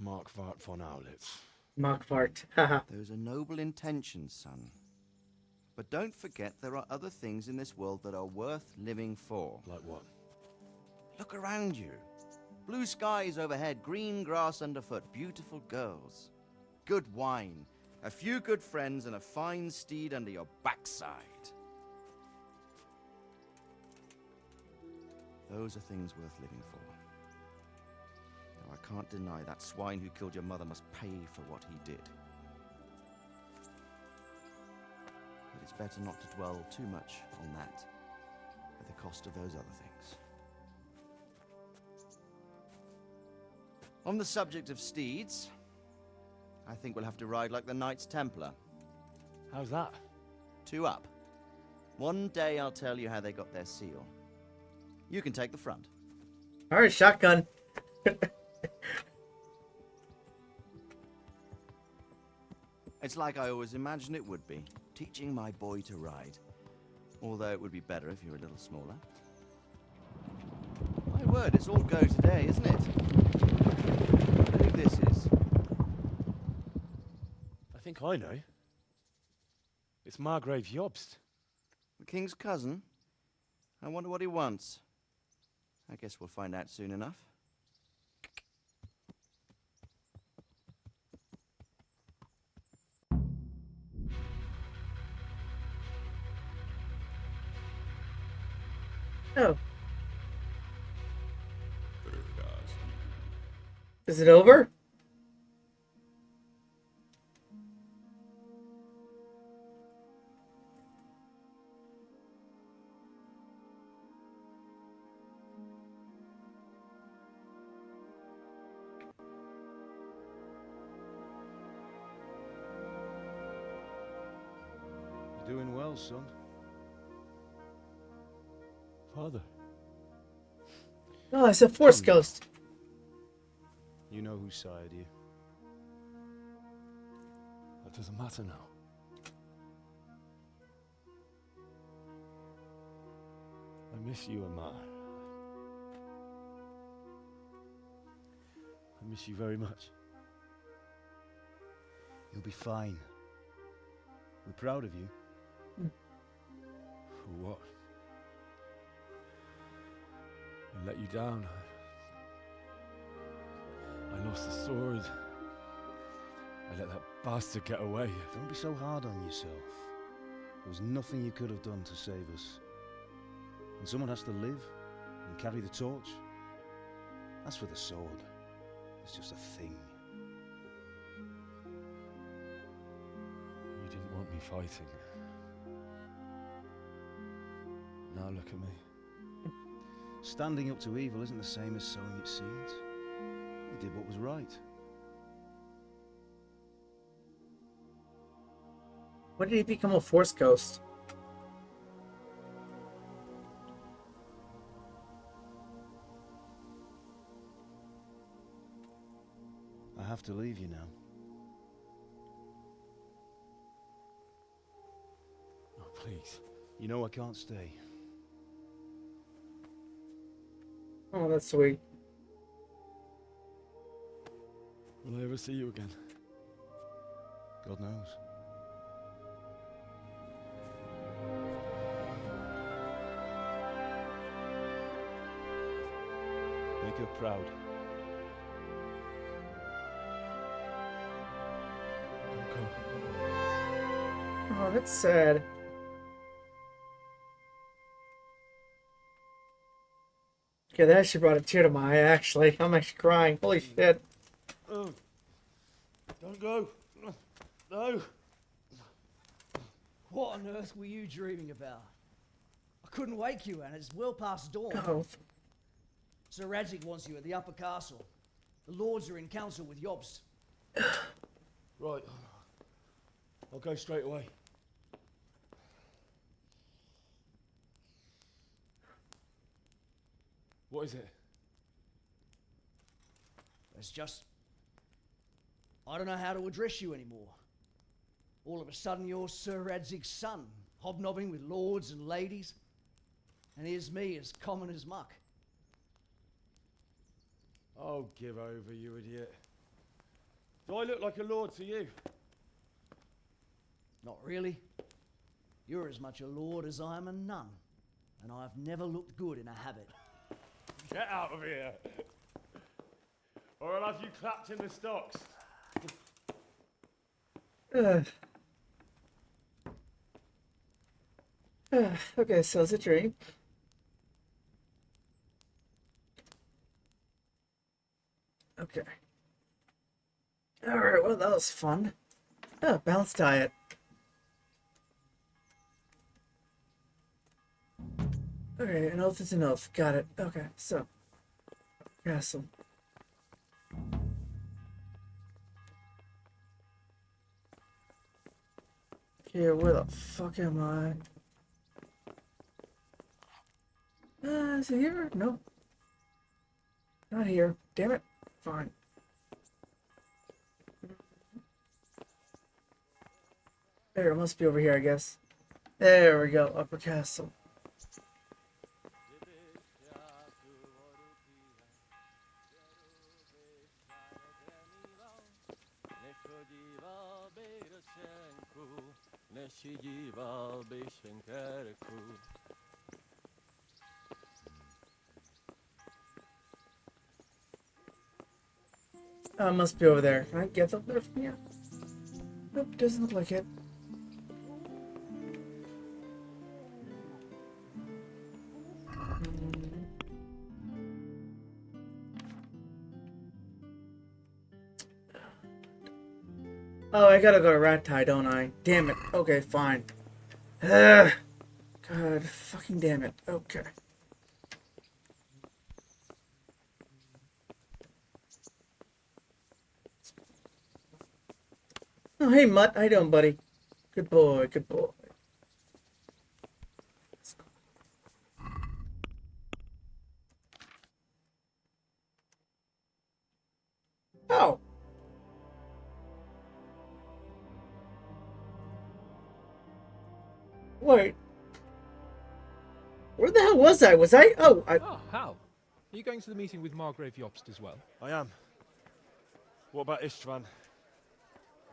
Markvart von Aulitz. Markvart. Those are noble intentions, son. But don't forget there are other things in this world that are worth living for. Like what? Look around you. Blue skies overhead, green grass underfoot, beautiful girls. Good wine, a few good friends, and a fine steed under your backside. Those are things worth living for. Though I can't deny that swine who killed your mother must pay for what he did. But it's better not to dwell too much on that, at the cost of those other things. On the subject of steeds, I think we'll have to ride like the Knights Templar. How's that? 2 up. One day I'll tell you how they got their seal. You can take the front. Alright, shotgun. It's like I always imagined it would be, teaching my boy to ride. Although it would be better if you were a little smaller. My word, it's all go today, isn't it? I think this is. I think I know. It's Margrave Jobst. The king's cousin? I wonder what he wants. I guess we'll find out soon enough. Oh. Is it over? You're doing well, son. Father. Oh, it's a force ghost. You know whose side you. That doesn't matter now. I miss you, Amar. miss you very much. You'll be fine. We're proud of you. For what? I let you down. I lost the sword. I let that bastard get away. Don't be so hard on yourself. There was nothing you could have done to save us. And someone has to live and carry the torch. As for the sword, it's just a thing. You didn't want me fighting. Now look at me. Standing up to evil isn't the same as sowing its seeds. You did what was right. When did he become a Force ghost? I have to leave you now. Oh, please. You know I can't stay. Oh, that's sweet. Will I ever see you again? God knows. Make her proud. Don't go. Oh, that's sad. Okay, that actually brought a tear to my eye, actually. I'm actually crying. Holy shit. Oh. Don't go. No. What on earth were you dreaming about? I couldn't wake you, and it's well past dawn. Oh. Sir Radzig wants you at the upper castle. The lords are in council with Jobst. Right. I'll go straight away. What is it? It's just... I don't know how to address you anymore. All of a sudden you're Sir Radzig's son, hobnobbing with lords and ladies. And here's me, as common as muck. Oh, give over, you idiot. Do I look like a lord to you? Not really. You're as much a lord as I am a nun. And I've never looked good in a habit. Get out of here! Or I'll have you clapped in the stocks. Okay, so it's a dream. Okay. Alright, well, that was fun. Oh, balanced diet. Okay, an oath is an oath. Got it. Okay, so. Castle. Here, where the fuck am I? Is it here? No. Not here. Damn it. Fine. There, it must be over here, I guess. There we go. Upper Castle. Oh, it must be over there. Can I get up there from here? Nope, doesn't look like it. Oh, I gotta go to Rat Tie, don't I? Damn it. Okay, fine. Ugh. God, fucking damn it. Okay. Oh, hey, Mutt. How you doing, buddy? Good boy, good boy. Oh. Wait. Where the hell was I? Was I? Oh, Oh, how? Are you going to the meeting with Margrave Jobst as well? I am. What about Istvan?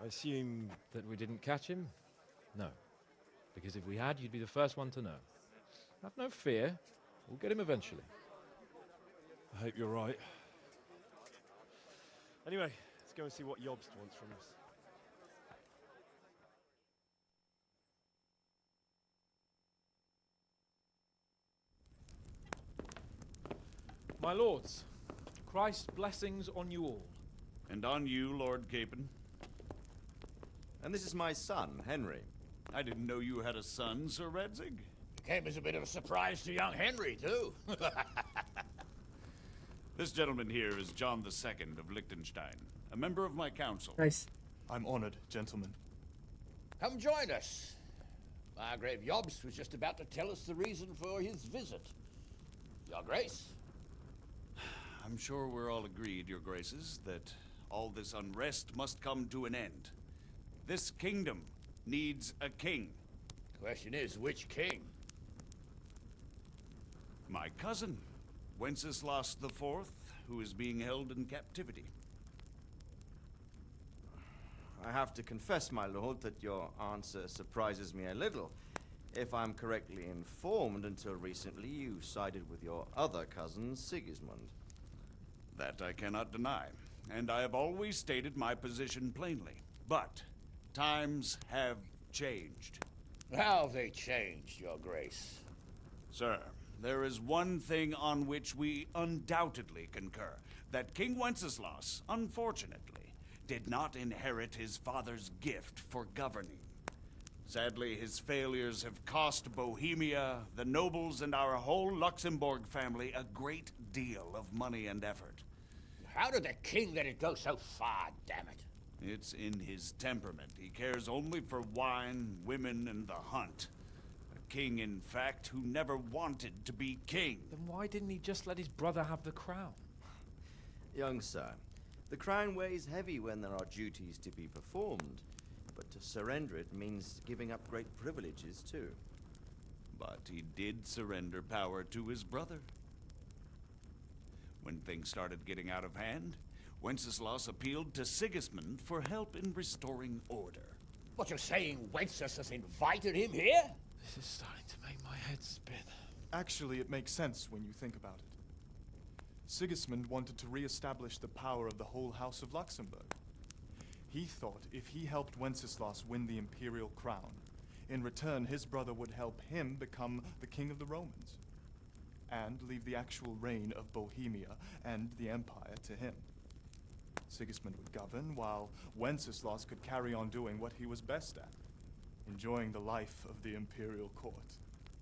I assume... That we didn't catch him? No. Because if we had, you'd be the first one to know. Have no fear. We'll get him eventually. I hope you're right. Anyway, let's go and see what Jobst wants from us. My lords, Christ's blessings on you all. And on you, Lord Capon. And this is my son, Henry. I didn't know you had a son, Sir Redzig. Came as a bit of a surprise to young Henry, too. This gentleman here is John II of Liechtenstein, a member of my council. Nice. I'm honored, gentlemen. Come join us. Margrave Jobst was just about to tell us the reason for his visit. Your Grace. I'm sure we're all agreed, Your Graces, that all this unrest must come to an end. This kingdom needs a king. Question is, which king? My cousin, Wenceslas IV, who is being held in captivity. I have to confess, my lord, that your answer surprises me a little. If I'm correctly informed, until recently you sided with your other cousin, Sigismund. That I cannot deny, and I have always stated my position plainly. But times have changed. How have they changed, Your Grace? Sir, there is one thing on which we undoubtedly concur. That King Wenceslas, unfortunately, did not inherit his father's gift for governing. Sadly, his failures have cost Bohemia, the nobles, and our whole Luxembourg family a great deal of money and effort. How did the king let it go so far, damn it? It's in his temperament. He cares only for wine, women, and the hunt. A king, in fact, who never wanted to be king. Then why didn't he just let his brother have the crown? Young sir, the crown weighs heavy when there are duties to be performed, but to surrender it means giving up great privileges too. But he did surrender power to his brother. When things started getting out of hand, Wenceslas appealed to Sigismund for help in restoring order. What, you're saying Wenceslas has invited him here? This is starting to make my head spin. Actually, it makes sense when you think about it. Sigismund wanted to re-establish the power of the whole House of Luxembourg. He thought if he helped Wenceslas win the imperial crown, in return his brother would help him become the king of the Romans, and leave the actual reign of Bohemia and the empire to him. Sigismund would govern, while Wenceslas could carry on doing what he was best at, enjoying the life of the imperial court.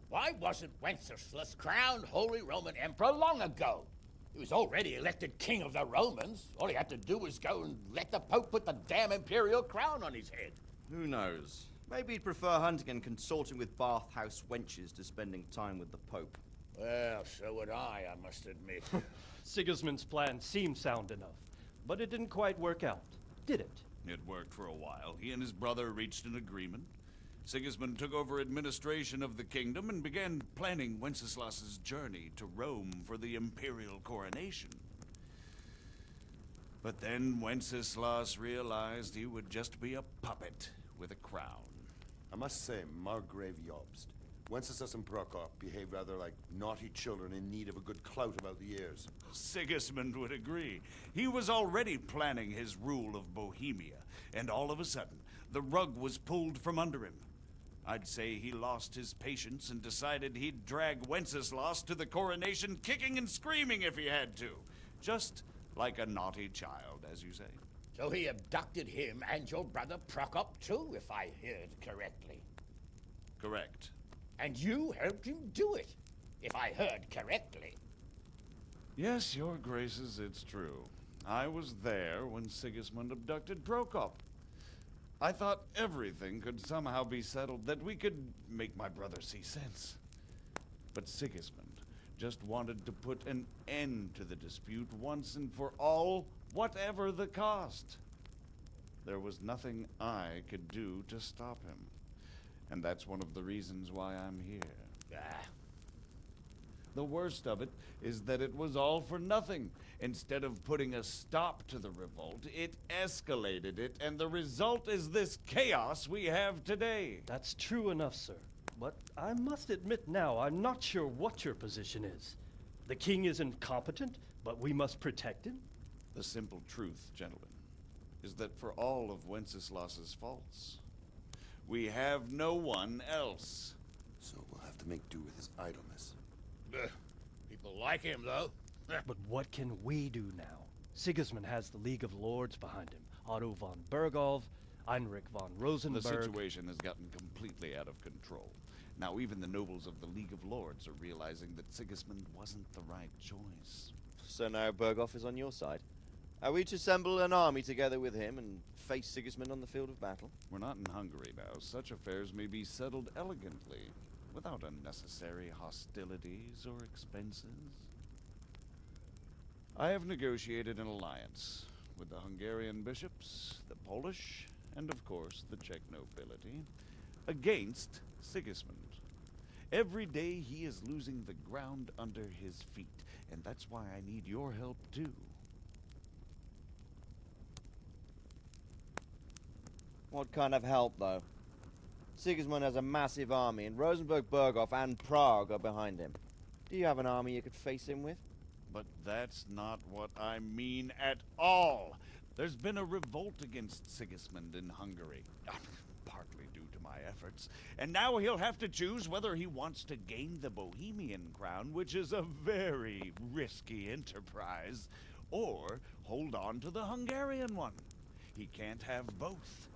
Why wasn't Wenceslas crowned Holy Roman Emperor long ago? He was already elected king of the Romans. All he had to do was go and let the Pope put the damn imperial crown on his head. Who knows? Maybe he'd prefer hunting and consorting with bathhouse wenches to spending time with the Pope. Well, so would I must admit. Sigismund's plan seemed sound enough, but it didn't quite work out, did it? It worked for a while. He and his brother reached an agreement. Sigismund took over administration of the kingdom and began planning Wenceslas's journey to Rome for the imperial coronation. But then Wenceslas realized he would just be a puppet with a crown. I must say, Margrave Jobst, Wenceslas and Prokop behave rather like naughty children in need of a good clout about the ears. Sigismund would agree. He was already planning his rule of Bohemia, and all of a sudden, the rug was pulled from under him. I'd say he lost his patience and decided he'd drag Wenceslas to the coronation kicking and screaming if he had to. Just like a naughty child, as you say. So he abducted him and your brother Prokop too, if I heard correctly. Correct. And you helped him do it, if I heard correctly. Yes, your graces, it's true. I was there when Sigismund abducted Prokop. I thought everything could somehow be settled, that we could make my brother see sense. But Sigismund just wanted to put an end to the dispute once and for all, whatever the cost. There was nothing I could do to stop him. And that's one of the reasons why I'm here. The worst of it is that it was all for nothing. Instead of putting a stop to the revolt, it escalated it, and the result is this chaos we have today. That's true enough, sir. But I must admit now, I'm not sure what your position is. The king is incompetent, but we must protect him? The simple truth, gentlemen, is that for all of Wenceslas's faults, we have no one else. So we'll have to make do with his idleness. People like him, though. But what can we do now? Sigismund has the League of Lords behind him. Otto von Berghof, Heinrich von Rosenberg. The situation has gotten completely out of control. Now even the nobles of the League of Lords are realizing that Sigismund wasn't the right choice. So now Berghof is on your side. Are we to assemble an army together with him and face Sigismund on the field of battle? We're not in Hungary now. Such affairs may be settled elegantly, without unnecessary hostilities or expenses. I have negotiated an alliance with the Hungarian bishops, the Polish, and of course the Czech nobility, against Sigismund. Every day he is losing the ground under his feet, and that's why I need your help too. What kind of help, though? Sigismund has a massive army, and Rosenberg, Berghof, and Prague are behind him. Do you have an army you could face him with? But that's not what I mean at all. There's been a revolt against Sigismund in Hungary, partly due to my efforts, and now he'll have to choose whether he wants to gain the Bohemian crown, which is a very risky enterprise, or hold on to the Hungarian one. He can't have both.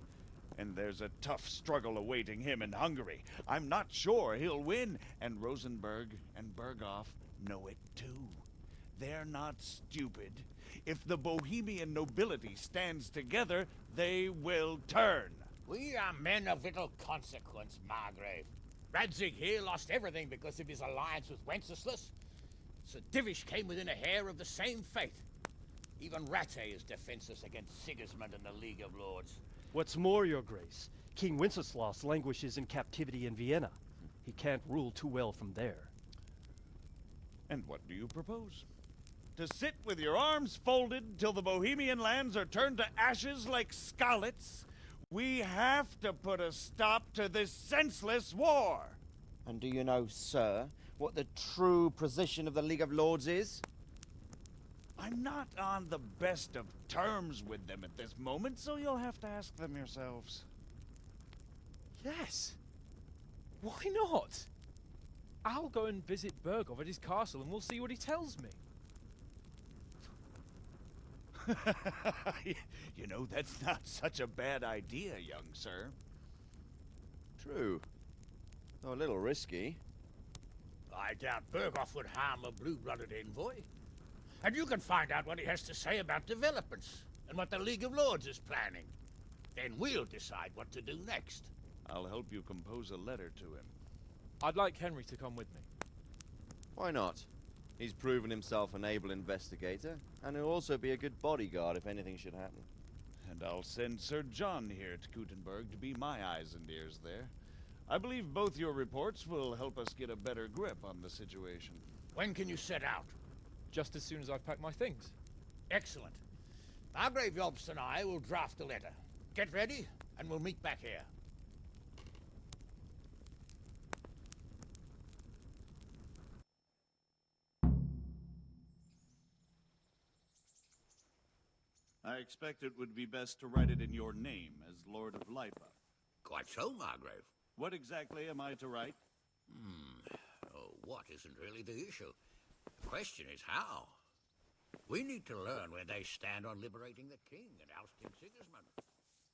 And there's a tough struggle awaiting him in Hungary. I'm not sure he'll win, and Rosenberg and Berghof know it too. They're not stupid. If the Bohemian nobility stands together, they will turn. We are men of little consequence, Margrave. Radzig here lost everything because of his alliance with Wenceslas. Sir Divish came within a hair of the same fate. Even Rattay is defenseless against Sigismund and the League of Lords. What's more, your grace, King Wenceslas languishes in captivity in Vienna. He can't rule too well from there. And what do you propose? To sit with your arms folded till the Bohemian lands are turned to ashes like Skalitz? We have to put a stop to this senseless war! And do you know, sir, what the true position of the League of Lords is? I'm not on the best of terms with them at this moment, so you'll have to ask them yourselves. Yes. Why not? I'll go and visit Berghof at his castle and we'll see what he tells me. You know, that's not such a bad idea, young sir. True. Though a little risky. I doubt Berghof would harm a blue-blooded envoy. And you can find out what he has to say about developments and what the League of Lords is planning. Then we'll decide what to do next. I'll help you compose a letter to him. I'd like Henry to come with me. Why not? He's proven himself an able investigator, and he'll also be a good bodyguard if anything should happen. And I'll send Sir John here to Gutenberg to be my eyes and ears there. I believe both your reports will help us get a better grip on the situation. When can you set out? Just as soon as I've packed my things. Excellent. Margrave Jobst and I will draft a letter. Get ready, and we'll meet back here. I expect it would be best to write it in your name as Lord of Lipa. Quite so, Margrave. What exactly am I to write? Oh, what isn't really the issue. The question is how. We need to learn where they stand on liberating the king and ousting Sigismund.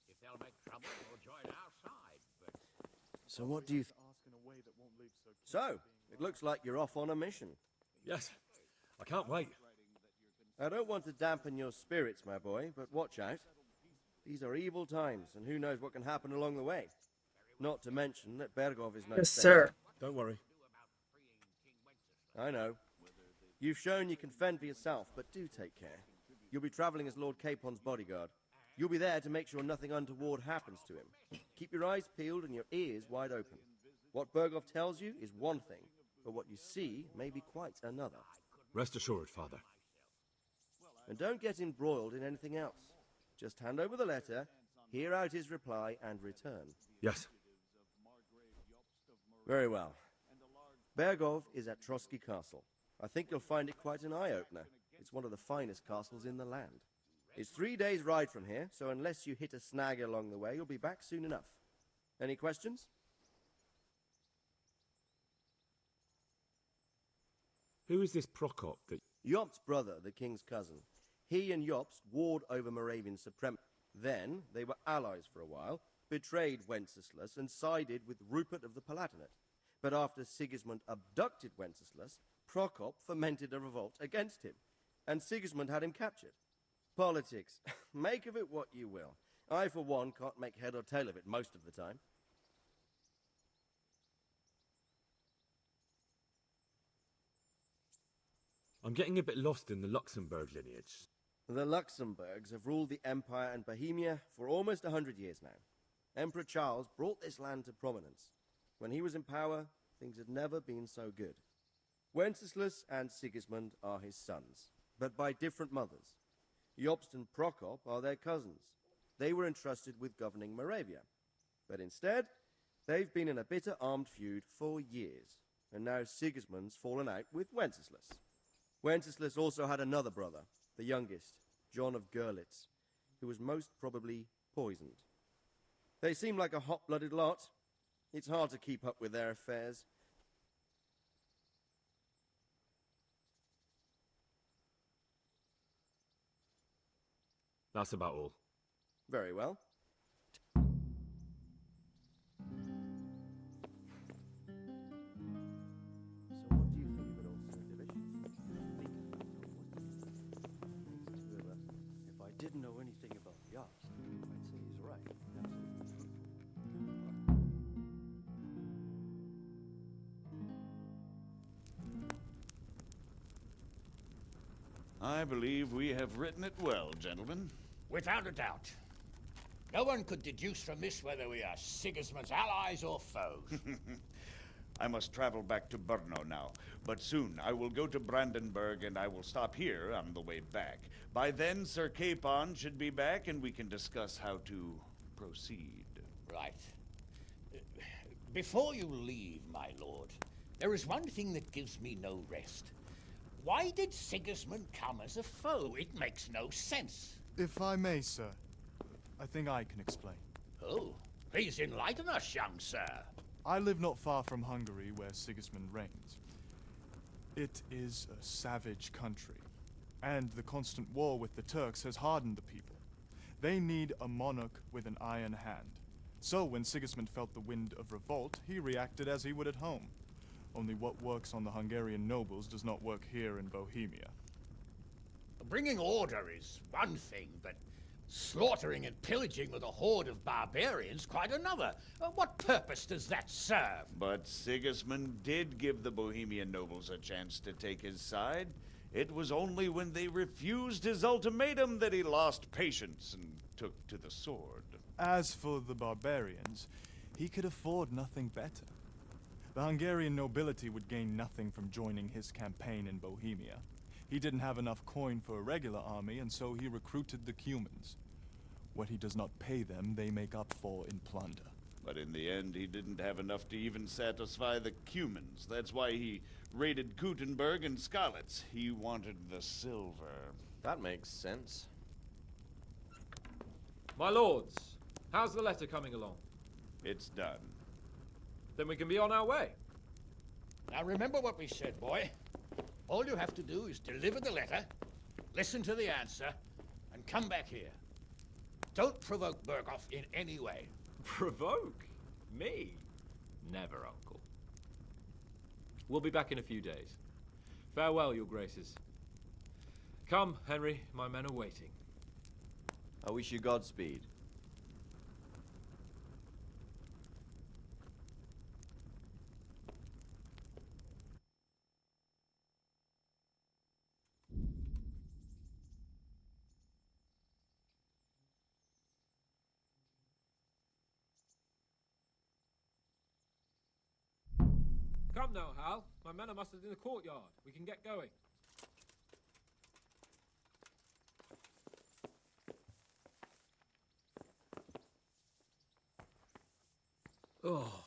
If they'll make trouble or join our side, but... So what do you... So, it looks like you're off on a mission. Yes, I can't wait. I don't want to dampen your spirits, my boy, but watch out. These are evil times, and who knows what can happen along the way. Not to mention that Berghof is no Yes, saint. sir. Don't worry. I know. You've shown you can fend for yourself, but do take care. You'll be traveling as Lord Capon's bodyguard. You'll be there to make sure nothing untoward happens to him. Keep your eyes peeled and your ears wide open. What Berghof tells you is one thing, but what you see may be quite another. Rest assured, Father. And don't get embroiled in anything else. Just hand over the letter, hear out his reply, and return. Yes. Very well. Bergov is at Trotsky Castle. I think you'll find it quite an eye-opener. It's one of the finest castles in the land. It's 3 days' ride from here, so unless you hit a snag along the way, you'll be back soon enough. Any questions? Who is this Prokop that... Jobst's brother, the king's cousin. He and Jobst warred over Moravian supremacy. Then they were allies for a while, betrayed Wenceslas, and sided with Rupert of the Palatinate. But after Sigismund abducted Wenceslas, Prokop fomented a revolt against him, and Sigismund had him captured. Politics. Make of it what you will. I, for one, can't make head or tail of it most of the time. I'm getting a bit lost in the Luxembourg lineage. The Luxembourgs have ruled the Empire and Bohemia for almost 100 years now. Emperor Charles brought this land to prominence. When he was in power, things had never been so good. Wenceslas and Sigismund are his sons, but by different mothers. Jobst and Prokop are their cousins. They were entrusted with governing Moravia. But instead, they've been in a bitter armed feud for years, and now Sigismund's fallen out with Wenceslas. Wenceslas also had another brother, the youngest, John of Görlitz, who was most probably poisoned. They seem like a hot-blooded lot. It's hard to keep up with their affairs. That's about all. Very well. So what do you think of it all, Sir Divish? If I didn't know anything about Jobst, I'd say he's right. I believe we have written it well, gentlemen. Without a doubt. No one could deduce from this whether we are Sigismund's allies or foes. I must travel back to Brno now, but soon I will go to Brandenburg and I will stop here on the way back. By then, Sir Capon should be back and we can discuss how to proceed. Right. Before you leave, my lord, there is one thing that gives me no rest. Why did Sigismund come as a foe? It makes no sense. If I may, sir, I think I can explain. Oh, please enlighten us, young sir. I live not far from Hungary, where Sigismund reigns. It is a savage country, and the constant war with the Turks has hardened the people. They need a monarch with an iron hand. So when Sigismund felt the wind of revolt, he reacted as he would at home. Only what works on the Hungarian nobles does not work here in Bohemia. Bringing order is one thing, but slaughtering and pillaging with a horde of barbarians quite another. What purpose does that serve? But Sigismund did give the Bohemian nobles a chance to take his side. It was only when they refused his ultimatum that he lost patience and took to the sword. As for the barbarians, he could afford nothing better. The Hungarian nobility would gain nothing from joining his campaign in Bohemia. He didn't have enough coin for a regular army, and so he recruited the Cumans. What he does not pay them, they make up for in plunder. But in the end, he didn't have enough to even satisfy the Cumans. That's why he raided Gutenberg and Skalitz. He wanted the silver. That makes sense. My lords, how's the letter coming along? It's done. Then we can be on our way. Now remember what we said, boy. All you have to do is deliver the letter, listen to the answer, and come back here. Don't provoke Berghoff in any way. Provoke? Me? Never, Uncle. We'll be back in a few days. Farewell, your graces. Come, Henry, my men are waiting. I wish you Godspeed. Come now, Hal. My men are mustered in the courtyard. We can get going. Oh.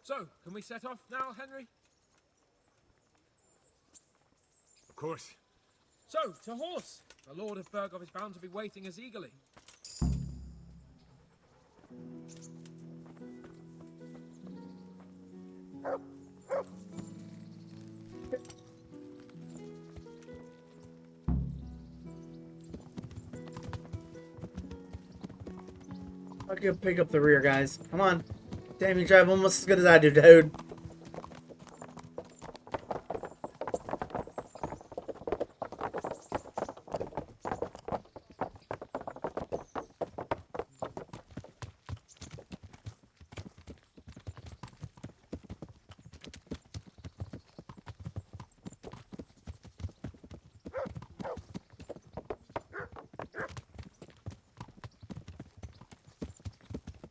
So, can we set off now, Henry? Of course. So, to horse! The Lord of Berghoff is bound to be waiting us eagerly. I'll go pick up the rear, guys. Come on. Damn, you drive almost as good as I do, dude.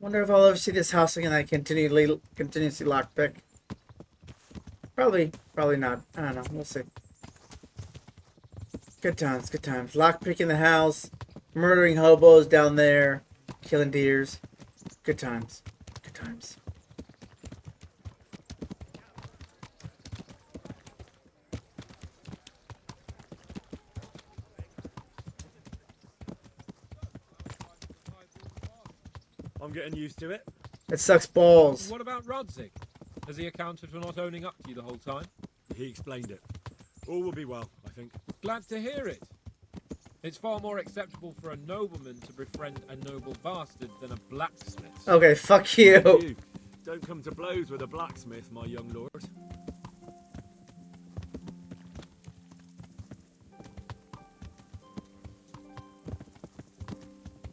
Wonder if I'll ever see this house again. I continuously lockpick. Probably not. I don't know. We'll see. Good times, good times. Lockpicking the house, murdering hobos down there, killing deers. Good times. Good times. I'm getting used to it. It sucks balls. What about Rodzig? Has he accounted for not owning up to you the whole time? He explained it. All will be well, I think. Glad to hear it. It's far more acceptable for a nobleman to befriend a noble bastard than a blacksmith. Okay, fuck you. Don't come to blows with a blacksmith, my young lord.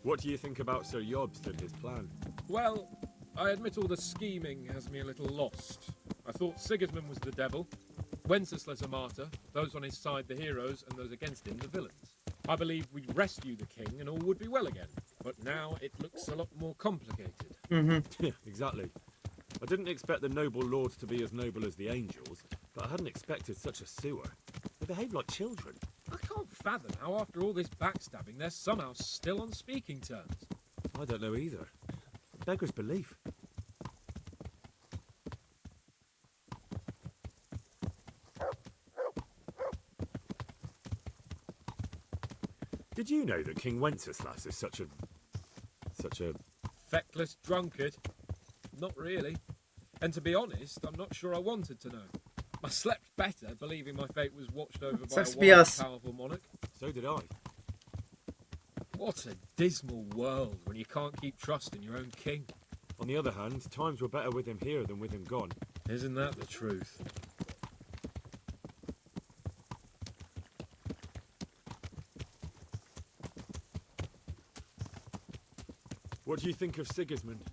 What do you think about Sir Jobst and his plan? Well, I admit all the scheming has me a little lost. I thought Sigismund was the devil, Wenceslas a martyr, those on his side the heroes, and those against him the villains. I believed we'd rescue the king and all would be well again. But now it looks a lot more complicated. Mm-hmm. Yeah, exactly. I didn't expect the noble lords to be as noble as the angels, but I hadn't expected such a sewer. They behave like children. I can't fathom how after all this backstabbing they're somehow still on speaking terms. I don't know either. Beggar's belief. Did you know that King Wenceslas is such a... Feckless drunkard? Not really. And to be honest, I'm not sure I wanted to know. I slept better believing my fate was watched over by a wise, powerful monarch. So did I. What a dismal world when you can't keep trust in your own king. On the other hand, times were better with him here than with him gone. Isn't that the truth? What do you think of Sigismund?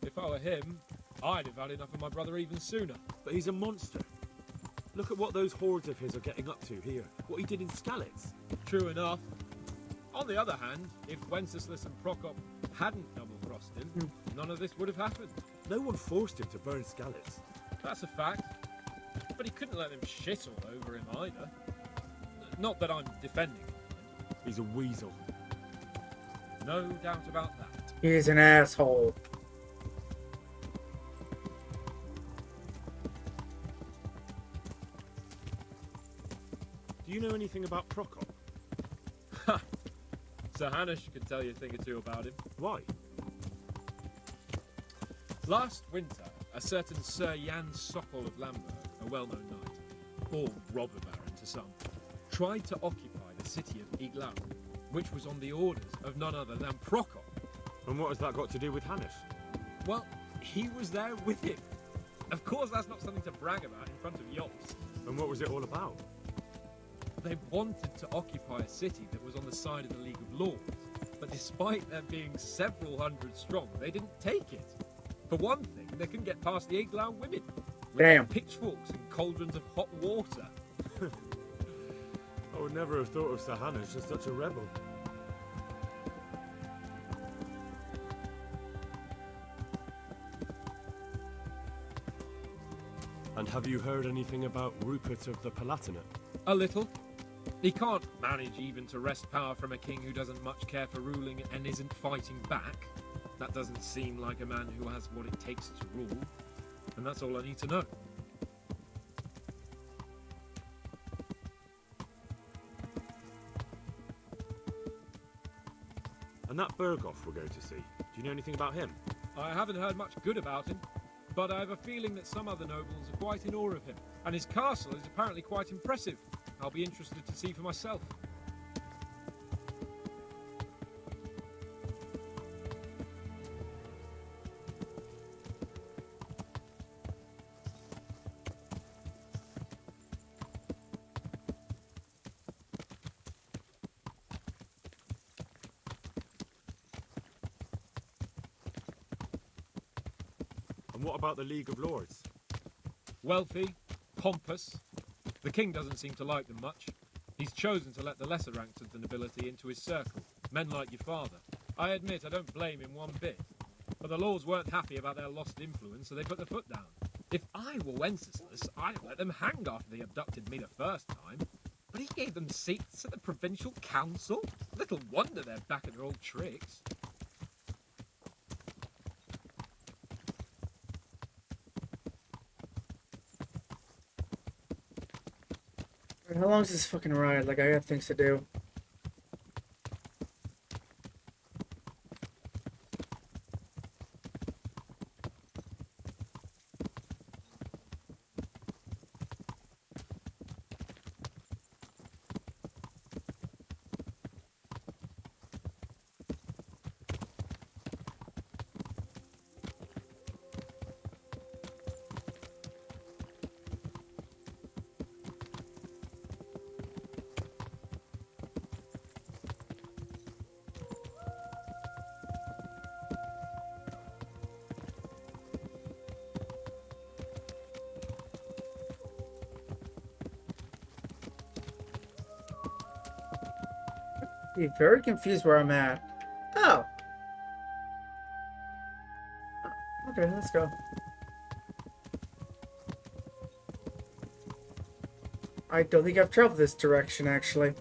If I were him, I'd have had enough of my brother even sooner. But he's a monster. Look at what those hordes of his are getting up to here. What he did in Skalitz. True enough. On the other hand, if Wenceslas and Prokop hadn't double-crossed him, none of this would have happened. No one forced him to burn Skalitz. That's a fact. But he couldn't let them shit all over him either. Not that I'm defending him. He's a weasel. No doubt about that. He's an asshole. Do you know anything about Prokop? Ha! Sir Hanush could tell you a thing or two about him. Why? Last winter, a certain Sir Jan Sokol of Lamberg, a well-known knight, or robber baron to some, tried to occupy the city of Iglau, which was on the orders of none other than Prokop. And what has that got to do with Hanush? Well, he was there with him. Of course, that's not something to brag about in front of Yops. And what was it all about? They wanted to occupy a city that was on the side of the League of Lords, but despite there being several hundred strong, they didn't take it. For one thing, they couldn't get past the Eglau women with their pitchforks and cauldrons of hot water. I would never have thought of Sahana as just such a rebel. And have you heard anything about Rupert of the Palatinate? A little. He can't manage even to wrest power from a king who doesn't much care for ruling and isn't fighting back. That doesn't seem like a man who has what it takes to rule. And that's all I need to know. And that Berghoff we're going to see, do you know anything about him? I haven't heard much good about him, but I have a feeling that some other nobles are quite in awe of him. And his castle is apparently quite impressive. I'll be interested to see for myself. And what about the League of Lords? Wealthy, pompous. The king doesn't seem to like them much. He's chosen to let the lesser ranks of the nobility into his circle, men like your father. I admit I don't blame him one bit. But the lords weren't happy about their lost influence, so they put their foot down. If I were Wenceslas, I'd let them hang after they abducted me the first time. But he gave them seats at the provincial council? Little wonder they're back at their old tricks. How long is this fucking ride? Like, I got things to do. I'm very confused where I'm at. Oh. Okay, let's go. I don't think I've traveled this direction, actually.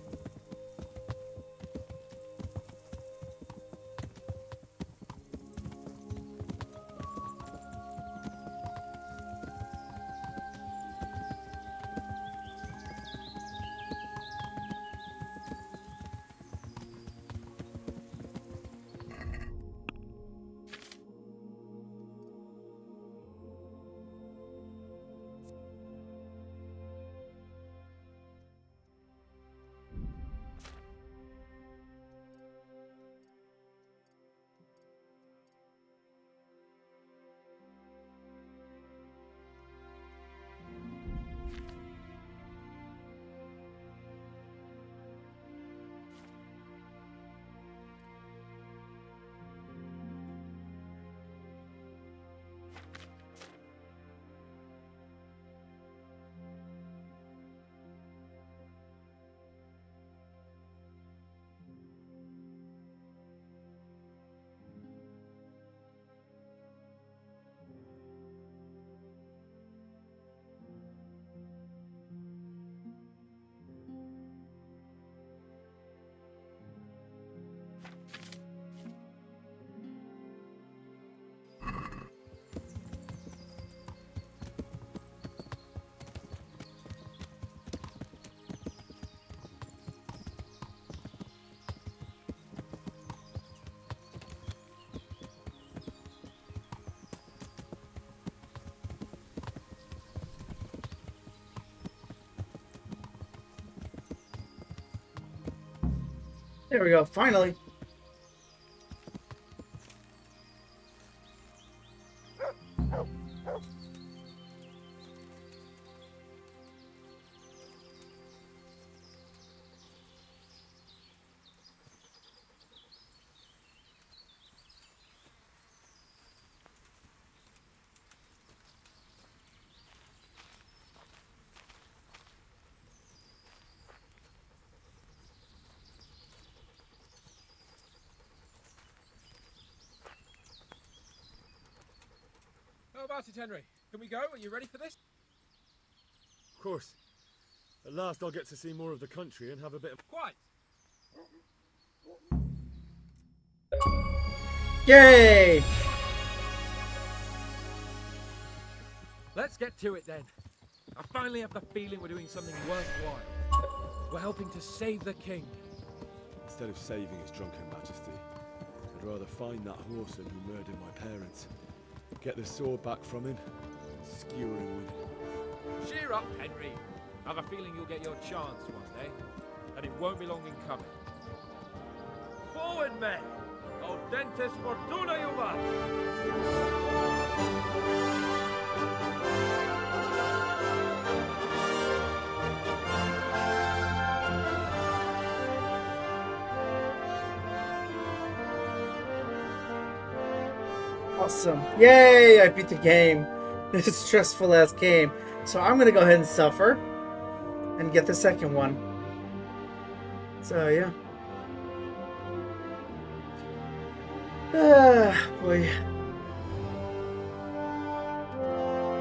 There we go, finally. about it, Henry? Can we go? Are you ready for this? Of course. At last I'll get to see more of the country and have a bit of... Quite. Yay! Let's get to it then. I finally have the feeling we're doing something worthwhile. We're helping to save the king. Instead of saving his drunken majesty, I'd rather find that whoreson who murdered my parents, get the sword back from him, and skewer him with it. Cheer up, Henry. I have a feeling you'll get your chance one day, and it won't be long in coming. Forward, men! Audentes fortuna juvat! Awesome. Yay, I beat the game. This is a stressful ass game. So I'm gonna go ahead and suffer and get the second one. So yeah. Boy.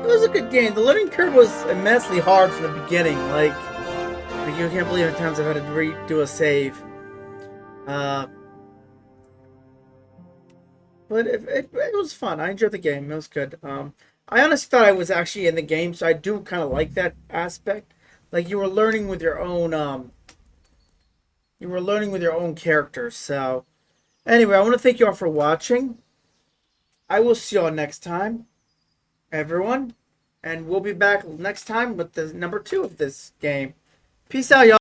It was a good game. The learning curve was immensely hard from the beginning. Like you can't believe the times I've had to redo a save. But it was fun. I enjoyed the game. It was good. I honestly thought I was actually in the game, so I do kind of like that aspect. Like you were learning with your own characters. So anyway, I want to thank you all for watching. I will see you all next time, everyone, and we'll be back next time with the number 2 of this game. Peace out, y'all.